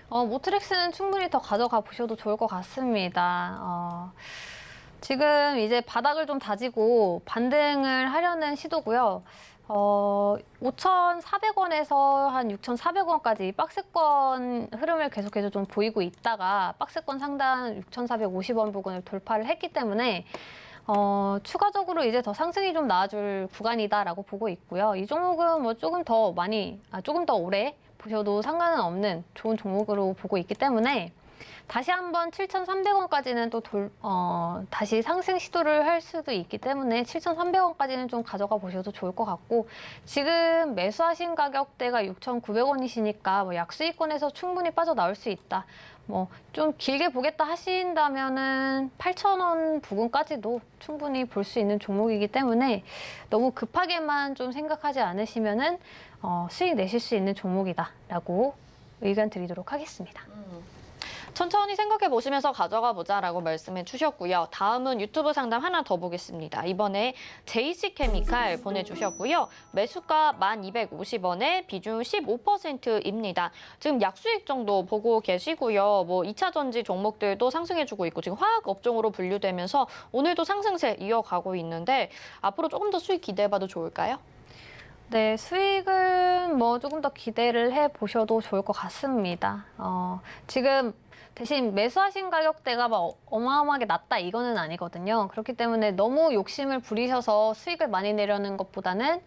모트렉스는 충분히 더 가져가 보셔도 좋을 것 같습니다. 지금 이제 바닥을 좀 다지고 반등을 하려는 시도고요. 5,400원에서 한 6,400원까지 박스권 흐름을 계속해서 좀 보이고 있다가 박스권 상단 6,450원 부근을 돌파를 했기 때문에 추가적으로 이제 더 상승이 좀 나와줄 구간이다라고 보고 있고요. 이 종목은 뭐 조금 더 오래 보셔도 상관은 없는 좋은 종목으로 보고 있기 때문에 다시 한번 7,300원까지는 또 다시 상승 시도를 할 수도 있기 때문에 7,300원까지는 좀 가져가 보셔도 좋을 것 같고 지금 매수하신 가격대가 6,900원이시니까 뭐 약수익권에서 충분히 빠져나올 수 있다. 뭐 좀 길게 보겠다 하신다면은 8,000원 부근까지도 충분히 볼 수 있는 종목이기 때문에 너무 급하게만 좀 생각하지 않으시면은 수익 내실 수 있는 종목이다라고 의견 드리도록 하겠습니다. 천천히 생각해 보시면서 가져가 보자라고 말씀해 주셨고요. 다음은 유튜브 상담 하나 더 보겠습니다. 이번에 JC케미칼 보내주셨고요. 매수가 1,250원에 비중 15%입니다. 지금 약수익 정도 보고 계시고요. 뭐 2차 전지 종목들도 상승해주고 있고 지금 화학 업종으로 분류되면서 오늘도 상승세 이어가고 있는데 앞으로 조금 더 수익 기대해봐도 좋을까요? 네, 수익을 뭐 조금 더 기대를 해 보셔도 좋을 것 같습니다. 지금 대신 매수하신 가격대가 막 어마어마하게 낮다 이거는 아니거든요. 그렇기 때문에 너무 욕심을 부리셔서 수익을 많이 내려는 것보다는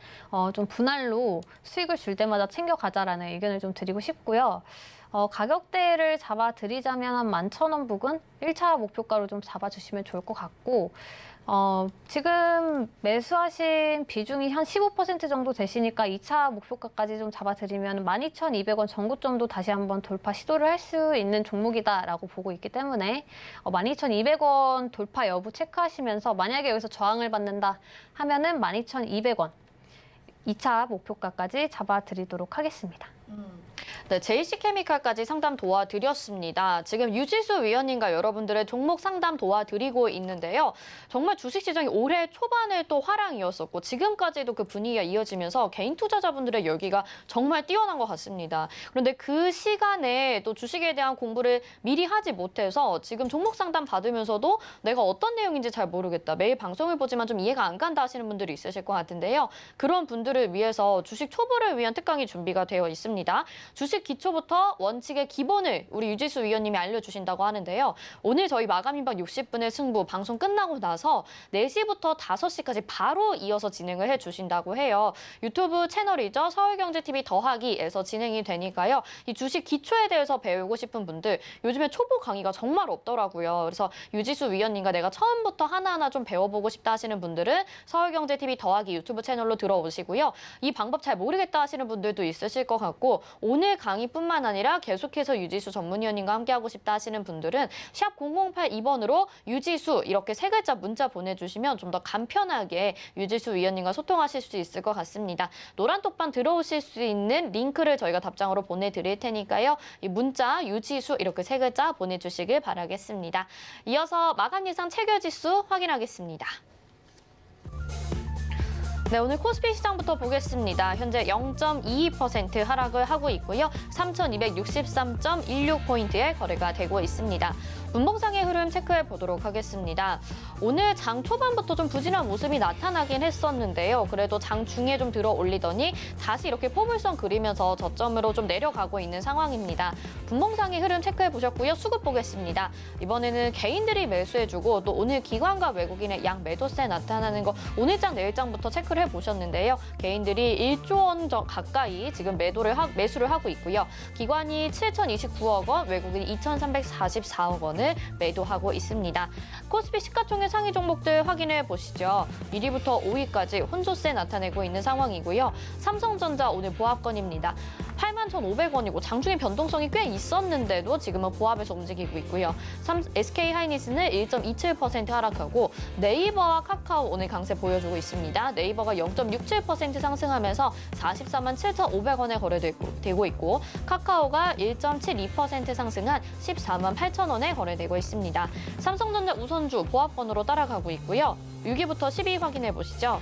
좀 분할로 수익을 줄 때마다 챙겨가자라는 의견을 좀 드리고 싶고요. 가격대를 잡아드리자면 한 11,000원 부근 1차 목표가로 좀 잡아주시면 좋을 것 같고 지금 매수하신 비중이 한 15% 정도 되시니까 2차 목표가까지 좀 잡아드리면 12,200원 전고점도 다시 한번 돌파 시도를 할 수 있는 종목이다라고 보고 있기 때문에 12,200원 돌파 여부 체크하시면서 만약에 여기서 저항을 받는다 하면은 12,200원 2차 목표가까지 잡아드리도록 하겠습니다. 네, JC케미칼까지 상담 도와드렸습니다. 지금 유지수 위원님과 여러분들의 종목 상담 도와드리고 있는데요. 정말 주식시장이 올해 초반에 또 화랑이었었고 지금까지도 그 분위기가 이어지면서 개인 투자자분들의 열기가 정말 뛰어난 것 같습니다. 그런데 그 시간에 또 주식에 대한 공부를 미리 하지 못해서 지금 종목 상담 받으면서도 내가 어떤 내용인지 잘 모르겠다. 매일 방송을 보지만 좀 이해가 안 간다 하시는 분들이 있으실 것 같은데요. 그런 분들을 위해서 주식 초보를 위한 특강이 준비가 되어 있습니다. 주식 기초부터 원칙의 기본을 우리 유지수 위원님이 알려주신다고 하는데요. 오늘 저희 마감임박 60분의 승부 방송 끝나고 나서 4시부터 5시까지 바로 이어서 진행을 해주신다고 해요. 유튜브 채널이죠. 서울경제TV 더하기에서 진행이 되니까요. 이 주식 기초에 대해서 배우고 싶은 분들 요즘에 초보 강의가 정말 없더라고요. 그래서 유지수 위원님과 내가 처음부터 하나하나 좀 배워보고 싶다 하시는 분들은 서울경제TV 더하기 유튜브 채널로 들어오시고요. 이 방법 잘 모르겠다 하시는 분들도 있으실 것 같고 오늘 오늘 강의뿐만 아니라 계속해서 유지수 전문위원님과 함께하고 싶다 하시는 분들은 샵 0082번으로 유지수 이렇게 3글자 문자 보내주시면 좀 더 간편하게 유지수 위원님과 소통하실 수 있을 것 같습니다. 노란톡방 들어오실 수 있는 링크를 저희가 답장으로 보내드릴 테니까요. 이 문자, 유지수 이렇게 3글자 보내주시길 바라겠습니다. 이어서 마감 예상 체결지수 확인하겠습니다. 네, 오늘 코스피 시장부터 보겠습니다. 현재 0.22% 하락을 하고 있고요. 3,263.16포인트의 거래가 되고 있습니다. 분봉상의 흐름 체크해 보도록 하겠습니다. 오늘 장 초반부터 좀 부진한 모습이 나타나긴 했었는데요. 그래도 장 중에 좀 들어 올리더니 다시 이렇게 포물선 그리면서 저점으로 좀 내려가고 있는 상황입니다. 분봉상의 흐름 체크해 보셨고요. 수급 보겠습니다. 이번에는 개인들이 매수해주고 또 오늘 기관과 외국인의 양 매도세 나타나는 거 오늘장 내일장부터 체크를 해보셨는데요. 개인들이 1조 원 가까이 지금 매수를 하고 있고요. 기관이 7,029억 원, 외국인이 2,344억 원을 매도하고 있습니다. 코스피 시가총액 상위 종목들 확인해 보시죠. 1위부터 5위까지 혼조세 나타내고 있는 상황이고요. 삼성전자 오늘 보합권입니다. 81,500원이고 장중에 변동성이 꽤 있었는데도 지금은 보합에서 움직이고 있고요. SK하이닉스는 1.27% 하락하고 네이버와 카카오 오늘 강세 보여주고 있습니다. 네이버가 0.67% 상승하면서 44만 7,500원에 거래되고 있고 카카오가 1.72% 상승한 14만 8,000원에 거래되고 있습니다. 삼성전자 우선주 보합권으로 따라가고 있고요. 6위부터 10위 확인해 보시죠.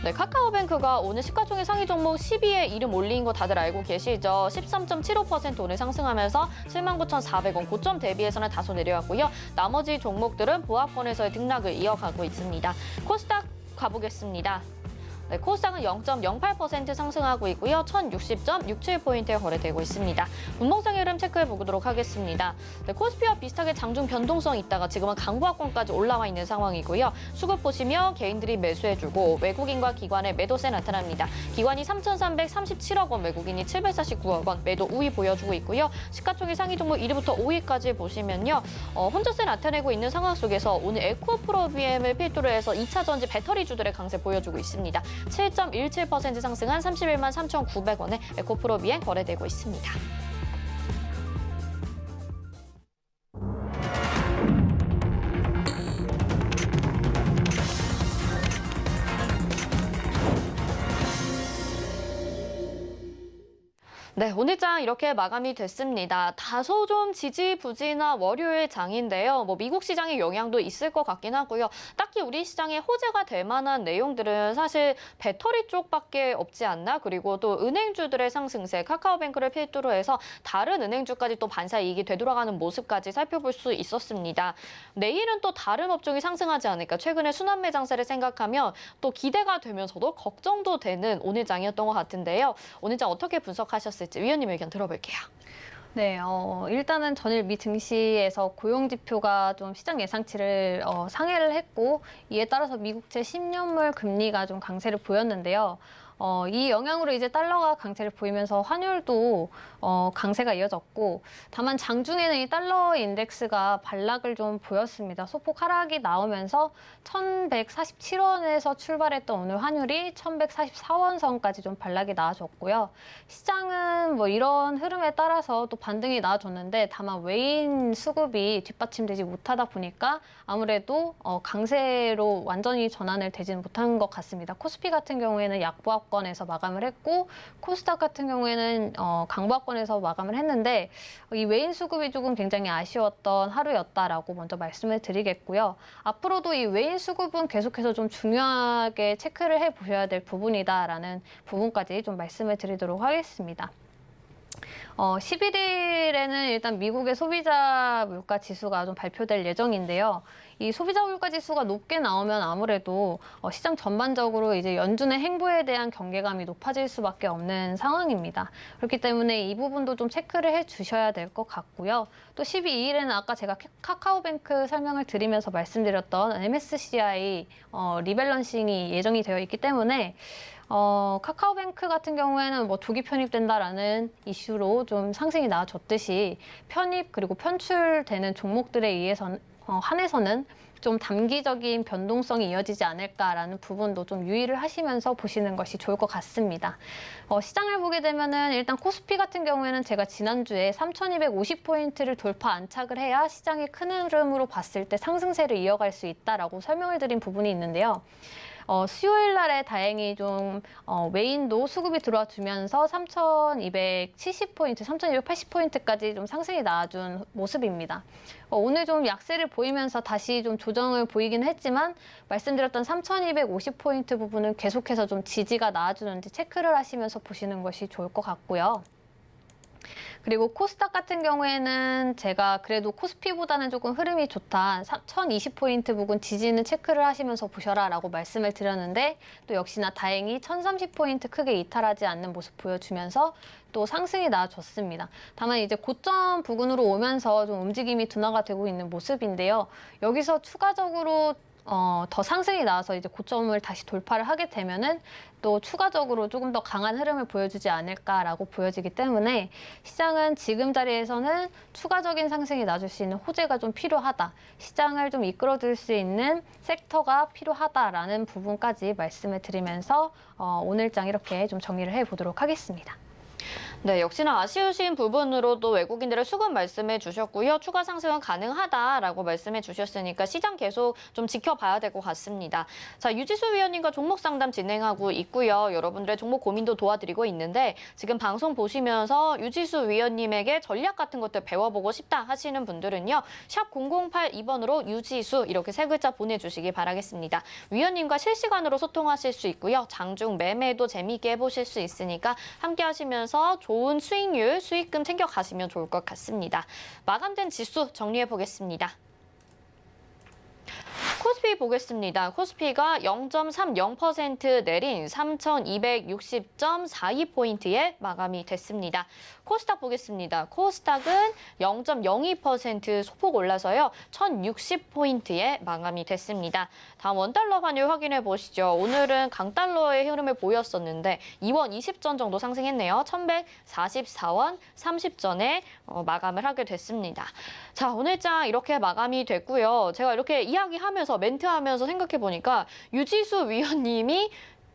네, 카카오뱅크가 오늘 시가총액 상위 종목 10위에 이름 올린 거 다들 알고 계시죠? 13.75% 오늘 상승하면서 79,400원 고점 대비해서는 다소 내려왔고요. 나머지 종목들은 보합권에서의 등락을 이어가고 있습니다. 코스닥 가보겠습니다. 네, 코스닥은 0.08% 상승하고 있고요. 1,060.67포인트에 거래되고 있습니다. 분봉상의 흐름 체크해 보도록 하겠습니다. 네, 코스피와 비슷하게 장중 변동성이 있다가 지금은 강보합권까지 올라와 있는 상황이고요. 수급 보시면 개인들이 매수해주고 외국인과 기관의 매도세 나타납니다. 기관이 3,337억 원, 외국인이 749억 원 매도 우위 보여주고 있고요. 시가총액 상위 종목 1위부터 5위까지 보시면요. 혼조세 나타내고 있는 상황 속에서 오늘 에코프로비엠을 필두로 해서 2차 전지 배터리주들의 강세 보여주고 있습니다. 7.17% 상승한 31만 3,900원에 에코프로비엔 거래되고 있습니다. 네, 오늘 장 이렇게 마감이 됐습니다. 다소 좀 지지부진한 월요일 장인데요. 미국 시장의 영향도 있을 것 같긴 하고요. 딱히 우리 시장에 호재가 될 만한 내용들은 사실 배터리 쪽밖에 없지 않나? 그리고 또 은행주들의 상승세, 카카오뱅크를 필두로 해서 다른 은행주까지 또 반사 이익이 되돌아가는 모습까지 살펴볼 수 있었습니다. 내일은 또 다른 업종이 상승하지 않을까? 최근에 순환매 장세를 생각하면 또 기대가 되면서도 걱정도 되는 오늘 장이었던 것 같은데요. 오늘 장 어떻게 분석하셨을지 위원님 의견 들어볼게요. 네, 일단은 전일 미 증시에서 고용 지표가 좀 시장 예상치를 상회를 했고 이에 따라서 미국채 10년물 금리가 좀 강세를 보였는데요. 이 영향으로 이제 달러가 강세를 보이면서 환율도 강세가 이어졌고 다만 장중에는 이 달러 인덱스가 반락을 좀 보였습니다. 소폭 하락이 나오면서 1,147원에서 출발했던 오늘 환율이 1,144원 선까지 좀 반락이 나와줬고요. 시장은 이런 흐름에 따라서 또 반등이 나와줬는데 다만 외인 수급이 뒷받침되지 못하다 보니까 아무래도 강세로 완전히 전환을 되지는 못한 것 같습니다. 코스피 같은 경우에는 약보합권에서 마감을 했고 코스닥 같은 경우에는 강보합권에서 마감을 했는데 이 외인 수급이 조금 굉장히 아쉬웠던 하루였다라고 먼저 말씀을 드리겠고요. 앞으로도 이 외인 수급은 계속해서 좀 중요하게 체크를 해보셔야 될 부분이다라는 부분까지 좀 말씀을 드리도록 하겠습니다. 11일에는 일단 미국의 소비자 물가 지수가 좀 발표될 예정인데요. 이 소비자 물가 지수가 높게 나오면 아무래도 시장 전반적으로 이제 연준의 행보에 대한 경계감이 높아질 수밖에 없는 상황입니다. 그렇기 때문에 이 부분도 좀 체크를 해 주셔야 될 것 같고요. 또 12일에는 아까 제가 카카오뱅크 설명을 드리면서 말씀드렸던 MSCI 리밸런싱이 예정이 되어 있기 때문에 카카오뱅크 같은 경우에는 조기 편입된다라는 이슈로 좀 상승이 나와줬듯이 편입 그리고 편출되는 종목들에 의해서는 한해서는 좀 단기적인 변동성이 이어지지 않을까라는 부분도 좀 유의를 하시면서 보시는 것이 좋을 것 같습니다. 시장을 보게 되면은 일단 코스피 같은 경우에는 제가 지난주에 3,250포인트를 돌파 안착을 해야 시장이 큰 흐름으로 봤을 때 상승세를 이어갈 수 있다라고 설명을 드린 부분이 있는데요. 수요일 날에 다행히 좀 외인도 수급이 들어와 주면서 3,270포인트, 3,280포인트까지 좀 상승이 나와준 모습입니다. 오늘 좀 약세를 보이면서 다시 좀 조정을 보이긴 했지만 말씀드렸던 3,250포인트 부분은 계속해서 좀 지지가 나와주는지 체크를 하시면서 보시는 것이 좋을 것 같고요. 그리고 코스닥 같은 경우에는 제가 그래도 코스피보다는 조금 흐름이 좋다. 1020포인트 부근 지지는 체크를 하시면서 보셔라 라고 말씀을 드렸는데 또 역시나 다행히 1030포인트 크게 이탈하지 않는 모습 보여주면서 또 상승이 나와줬습니다. 다만 이제 고점 부근으로 오면서 좀 움직임이 둔화가 되고 있는 모습인데요. 여기서 추가적으로 더 상승이 나와서 이제 고점을 다시 돌파를 하게 되면은 또 추가적으로 조금 더 강한 흐름을 보여주지 않을까라고 보여지기 때문에 시장은 지금 자리에서는 추가적인 상승이 나줄 수 있는 호재가 좀 필요하다. 시장을 좀 이끌어줄 수 있는 섹터가 필요하다라는 부분까지 말씀을 드리면서 오늘장 이렇게 좀 정리를 해보도록 하겠습니다. 네, 역시나 아쉬우신 부분으로도 외국인들의 수급 말씀해 주셨고요. 추가 상승은 가능하다라고 말씀해 주셨으니까 시장 계속 좀 지켜봐야 될 것 같습니다. 자, 유지수 위원님과 종목 상담 진행하고 있고요. 여러분들의 종목 고민도 도와드리고 있는데 지금 방송 보시면서 유지수 위원님에게 전략 같은 것들 배워보고 싶다 하시는 분들은요. 샵 0082번으로 유지수 이렇게 세 글자 보내주시기 바라겠습니다. 위원님과 실시간으로 소통하실 수 있고요. 장중 매매도 재미있게 해보실 수 있으니까 함께 하시면서 좋은 수익률, 수익금 챙겨가시면 좋을 것 같습니다. 마감된 지수 정리해 보겠습니다. 코스피 보겠습니다. 코스피가 0.30% 내린 3,260.42포인트에 마감이 됐습니다. 코스닥 보겠습니다. 코스닥은 0.02% 소폭 올라서요. 1,060포인트에 마감이 됐습니다. 다음 원달러 환율 확인해 보시죠. 오늘은 강달러의 흐름을 보였었는데 2원 20전 정도 상승했네요. 1,144원 30전에 마감을 하게 됐습니다. 자, 오늘장 이렇게 마감이 됐고요. 제가 이렇게 이야기하면서 멘트하면서 생각해 보니까 유지수 위원님이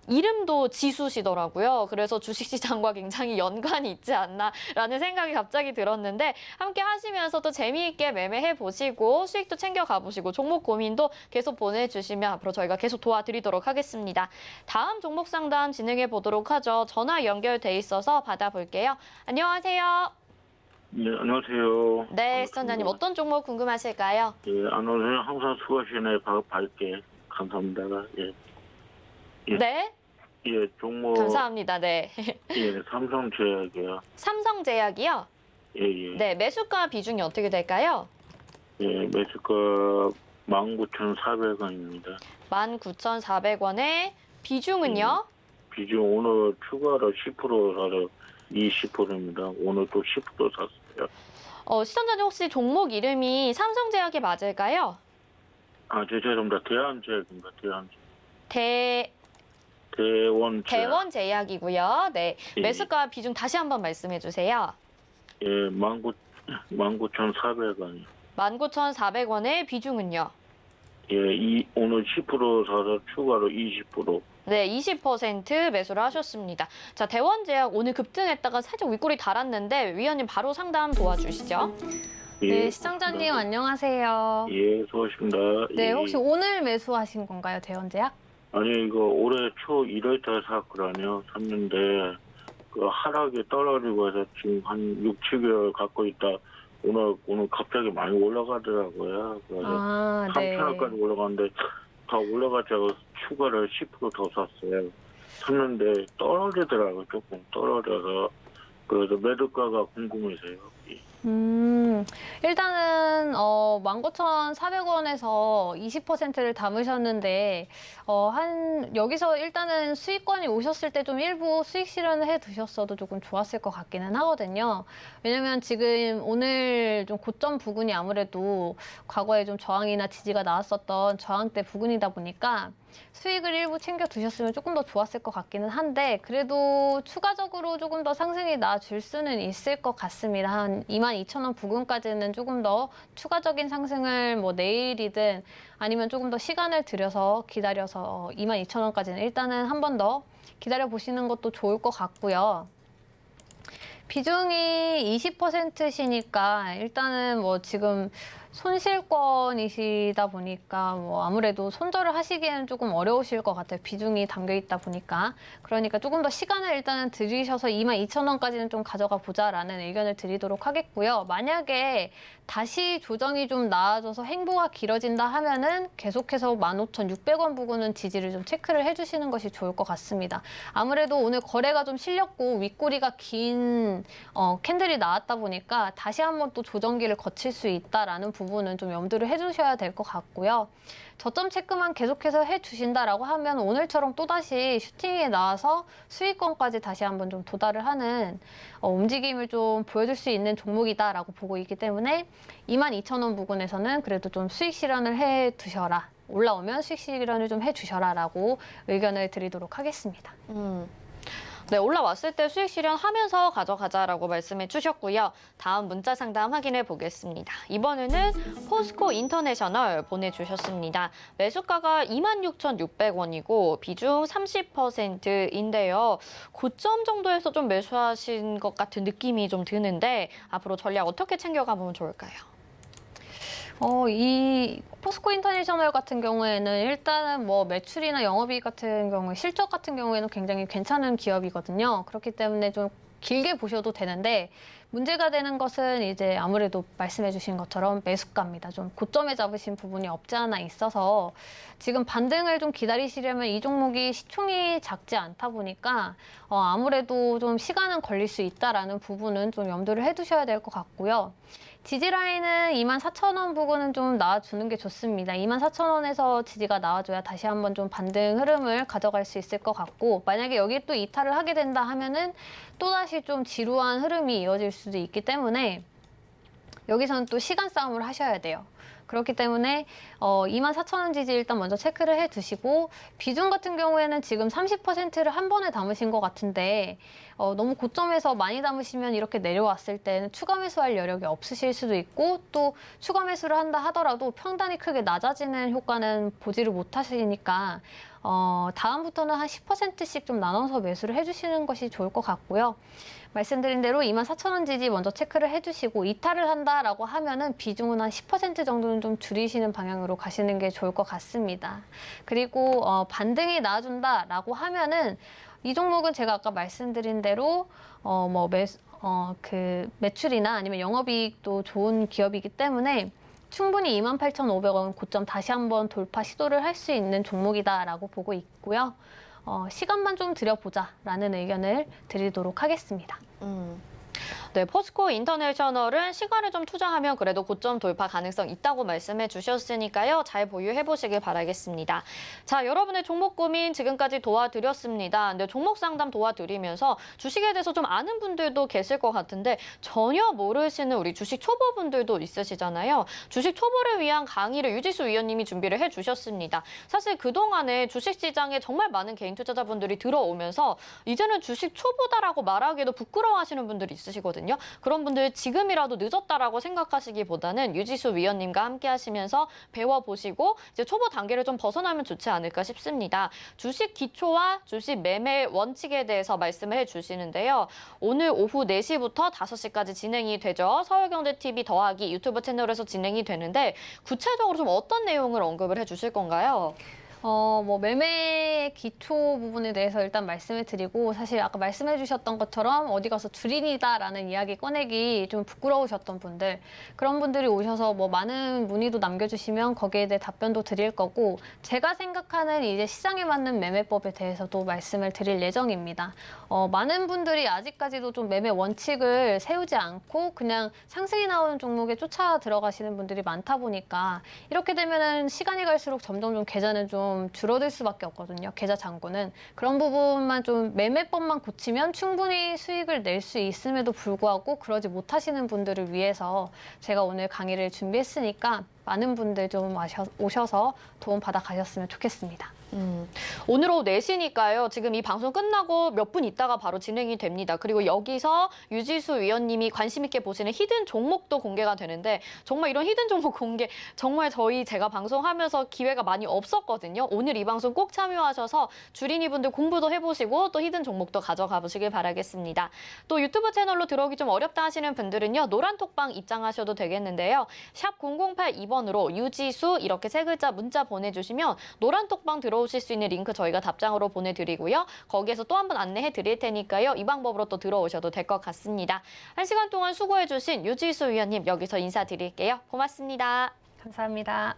이름도 지수시더라고요. 그래서 주식시장과 굉장히 연관이 있지 않나라는 생각이 갑자기 들었는데 함께 하시면서 또 재미있게 매매해 보시고 수익도 챙겨가 보시고 종목 고민도 계속 보내주시면 앞으로 저희가 계속 도와드리도록 하겠습니다. 다음 종목 상담 진행해 보도록 하죠. 전화 연결돼 있어서 받아볼게요. 안녕하세요. 네, 안녕하세요. 네, 시청자님 어떤 종목 궁금하실까요? 예, 안녕하세요. 항상 수고하시네. 밝게. 감사합니다. 예. 예. 네, 예, 종목. 감사합니다. 네. 예, 삼성제약이요. 삼성제약이요? 예, 예. 네, 매수가 비중이 어떻게 될까요? 예, 매수가 19,400원입니다. 19,400원에 비중은요? 비중 오늘 추가로 10% 사서 20%입니다. 오늘 또 10% 샀어요. 시청자님 혹시 종목 이름이 삼성제약이 맞을까요? 아, 죄송합니다. 대한제약입니다. 대원제약. 대원제약이고요. 네, 예. 매수가 비중 다시 한번 말씀해 주세요. 예, 19,400원. 19,400원의 비중은요? 예, 오늘 10% 사서 추가로 20%. 네, 20% 매수를 하셨습니다. 자, 대원제약 오늘 급등했다가 살짝 윗골이 달았는데 위원님 바로 상담 도와주시죠. 예, 네, 시청자님 안녕하세요. 예, 수고하십니다. 네, 예. 혹시 오늘 매수하신 건가요, 대원제약? 아니, 이거 올해 초 1월달 샀거든요. 샀는데, 그 하락이 떨어지고 해서 지금 한 6, 7개월 갖고 있다. 오늘 갑자기 많이 올라가더라고요. 그래서 아, 네. 3,000원까지 올라갔는데, 더 올라가자고 추가를 10% 더 샀어요. 샀는데 떨어지더라고요. 조금 떨어져서. 그래서 매도가가 궁금해서요. 예. 일단은 19,400원에서 20%를 담으셨는데 여기서 일단은 수익권이 오셨을 때 좀 일부 수익 실현을 해 두셨어도 조금 좋았을 것 같기는 하거든요. 왜냐면 지금 오늘 좀 고점 부근이 아무래도 과거에 좀 저항이나 지지가 나왔었던 저항대 부근이다 보니까 수익을 일부 챙겨 두셨으면 조금 더 좋았을 것 같기는 한데 그래도 추가적으로 조금 더 상승이 나줄 수는 있을 것 같습니다. 한 22,000원 부근까지는 조금 더 추가적인 상승을 뭐 내일이든 아니면 조금 더 시간을 들여서 기다려서 22,000원까지는 일단은 한 번 더 기다려 보시는 것도 좋을 것 같고요. 비중이 20%시니까 일단은 뭐 지금 손실권이시다 보니까 뭐 아무래도 손절을 하시기에는 조금 어려우실 것 같아요. 비중이 담겨 있다 보니까. 그러니까 조금 더 시간을 일단은 들이셔서 22,000원까지는 좀 가져가 보자라는 의견을 드리도록 하겠고요. 만약에 다시 조정이 좀 나아져서 행보가 길어진다 하면은 계속해서 15,600원 부근은 지지를 좀 체크를 해주시는 것이 좋을 것 같습니다. 아무래도 오늘 거래가 좀 실렸고 윗꼬리가 긴 캔들이 나왔다 보니까 다시 한번 또 조정기를 거칠 수 있다라는 부분은 좀 염두를 해주셔야 될 것 같고요. 저점 체크만 계속해서 해주신다라고 하면 오늘처럼 또다시 슈팅에 나와서 수익권까지 다시 한번 좀 도달을 하는 움직임을 좀 보여줄 수 있는 종목이다라고 보고 있기 때문에 22,000원 부근에서는 그래도 좀 수익 실현을 해두셔라. 올라오면 수익 실현을 좀 해주셔라라고 의견을 드리도록 하겠습니다. 네, 올라왔을 때 수익 실현하면서 가져가자라고 말씀해 주셨고요. 다음 문자 상담 확인해 보겠습니다. 이번에는 포스코 인터내셔널 보내주셨습니다. 매수가가 26,600원이고 비중 30%인데요. 고점 정도에서 좀 매수하신 것 같은 느낌이 좀 드는데 앞으로 전략 어떻게 챙겨가보면 좋을까요? 이 포스코 인터내셔널 같은 경우에는 일단은 뭐 매출이나 영업이익 같은 경우에 실적 같은 경우에는 굉장히 괜찮은 기업이거든요. 그렇기 때문에 좀 길게 보셔도 되는데 문제가 되는 것은 이제 아무래도 말씀해 주신 것처럼 매수가입니다. 좀 고점에 잡으신 부분이 없지 않아 있어서 지금 반등을 좀 기다리시려면 이 종목이 시총이 작지 않다 보니까 아무래도 좀 시간은 걸릴 수 있다라는 부분은 좀 염두를 해두셔야 될 것 같고요. 지지라인은 24,000원 부근은 좀 나와주는 게 좋습니다. 24,000원에서 지지가 나와줘야 다시 한번 좀 반등 흐름을 가져갈 수 있을 것 같고 만약에 여기 또 이탈을 하게 된다 하면은 또다시 좀 지루한 흐름이 이어질 수도 있기 때문에 여기서는 또 시간 싸움을 하셔야 돼요. 그렇기 때문에 24,000원 지지 일단 먼저 체크를 해두시고 비중 같은 경우에는 지금 30%를 한 번에 담으신 것 같은데 너무 고점에서 많이 담으시면 이렇게 내려왔을 때는 추가 매수할 여력이 없으실 수도 있고 또 추가 매수를 한다 하더라도 평단이 크게 낮아지는 효과는 보지를 못하시니까 다음부터는 한 10%씩 좀 나눠서 매수를 해주시는 것이 좋을 것 같고요. 말씀드린 대로 24,000원 지지 먼저 체크를 해주시고 이탈을 한다라고 하면은 비중은 한 10% 정도는 좀 줄이시는 방향으로 가시는 게 좋을 것 같습니다. 그리고 반등이 나와준다라고 하면은 이 종목은 제가 아까 말씀드린 대로 매출이나 아니면 영업이익도 좋은 기업이기 때문에 충분히 28,500원 고점 다시 한번 돌파 시도를 할 수 있는 종목이다라고 보고 있고요. 시간만 좀 들여보자라는 의견을 드리도록 하겠습니다. 네, 포스코 인터내셔널은 시간을 좀 투자하면 그래도 고점 돌파 가능성 있다고 말씀해 주셨으니까요. 잘 보유해 보시길 바라겠습니다. 자, 여러분의 종목 고민 지금까지 도와드렸습니다. 근데 종목 상담 도와드리면서 주식에 대해서 좀 아는 분들도 계실 것 같은데 전혀 모르시는 우리 주식 초보분들도 있으시잖아요. 주식 초보를 위한 강의를 유지수 위원님이 준비를 해 주셨습니다. 사실 그동안에 주식시장에 정말 많은 개인 투자자분들이 들어오면서 이제는 주식 초보다라고 말하기도 부끄러워하시는 분들이 있으시거든요. 그런 분들 지금이라도 늦었다라고 생각하시기보다는 유지수 위원님과 함께 하시면서 배워보시고 이제 초보 단계를 좀 벗어나면 좋지 않을까 싶습니다. 주식 기초와 주식 매매 원칙에 대해서 말씀을 해주시는데요. 오늘 오후 4시부터 5시까지 진행이 되죠. 서울경제TV 더하기 유튜브 채널에서 진행이 되는데 구체적으로 좀 어떤 내용을 언급을 해주실 건가요? 매매 기초 부분에 대해서 일단 말씀을 드리고 사실 아까 말씀해 주셨던 것처럼 어디 가서 주린이다라는 이야기 꺼내기 좀 부끄러우셨던 분들 그런 분들이 오셔서 많은 문의도 남겨주시면 거기에 대해 답변도 드릴 거고 제가 생각하는 이제 시장에 맞는 매매법에 대해서도 말씀을 드릴 예정입니다. 많은 분들이 아직까지도 좀 매매 원칙을 세우지 않고 그냥 상승이 나오는 종목에 쫓아 들어가시는 분들이 많다 보니까 이렇게 되면은 시간이 갈수록 점점 좀 계좌는 좀 줄어들 수밖에 없거든요. 계좌 잔고는. 그런 부분만 좀 매매법만 고치면 충분히 수익을 낼 수 있음에도 불구하고 그러지 못하시는 분들을 위해서 제가 오늘 강의를 준비했으니까 많은 분들 좀 오셔서 도움 받아 가셨으면 좋겠습니다. 오늘 오후 4시니까요. 지금 이 방송 끝나고 몇 분 있다가 바로 진행이 됩니다. 그리고 여기서 유지수 위원님이 관심 있게 보시는 히든 종목도 공개가 되는데 정말 이런 히든 종목 공개 정말 제가 방송하면서 기회가 많이 없었거든요. 오늘 이 방송 꼭 참여하셔서 주린이 분들 공부도 해보시고 또 히든 종목도 가져가 보시길 바라겠습니다. 또 유튜브 채널로 들어오기 좀 어렵다 하시는 분들은요. 노란톡방 입장하셔도 되겠는데요. 샵 0082번으로 유지수 이렇게 3글자 문자 보내주시면 노란톡방 들어오실 수 있는 링크 저희가 답장으로 보내드리고요. 거기에서 또 한 번 안내해 드릴 테니까요. 이 방법으로 또 들어오셔도 될 것 같습니다. 1시간 동안 수고해 주신 유지수 위원님 여기서 인사드릴게요. 고맙습니다. 감사합니다.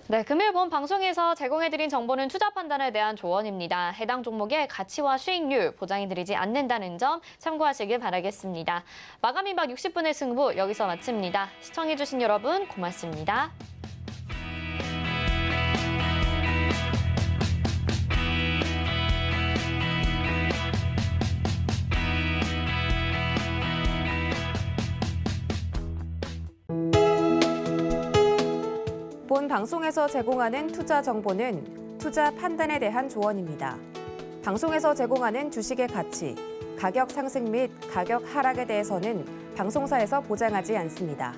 네, 금일 본 방송에서 제공해드린 정보는 투자 판단에 대한 조언입니다. 해당 종목의 가치와 수익률 보장해드리지 않는다는 점 참고하시길 바라겠습니다. 마감 임박 60분의 승부 여기서 마칩니다. 시청해주신 여러분 고맙습니다. 본 방송에서 제공하는 투자 정보는 투자 판단에 대한 조언입니다. 방송에서 제공하는 주식의 가치, 가격 상승 및 가격 하락에 대해서는 방송사에서 보장하지 않습니다.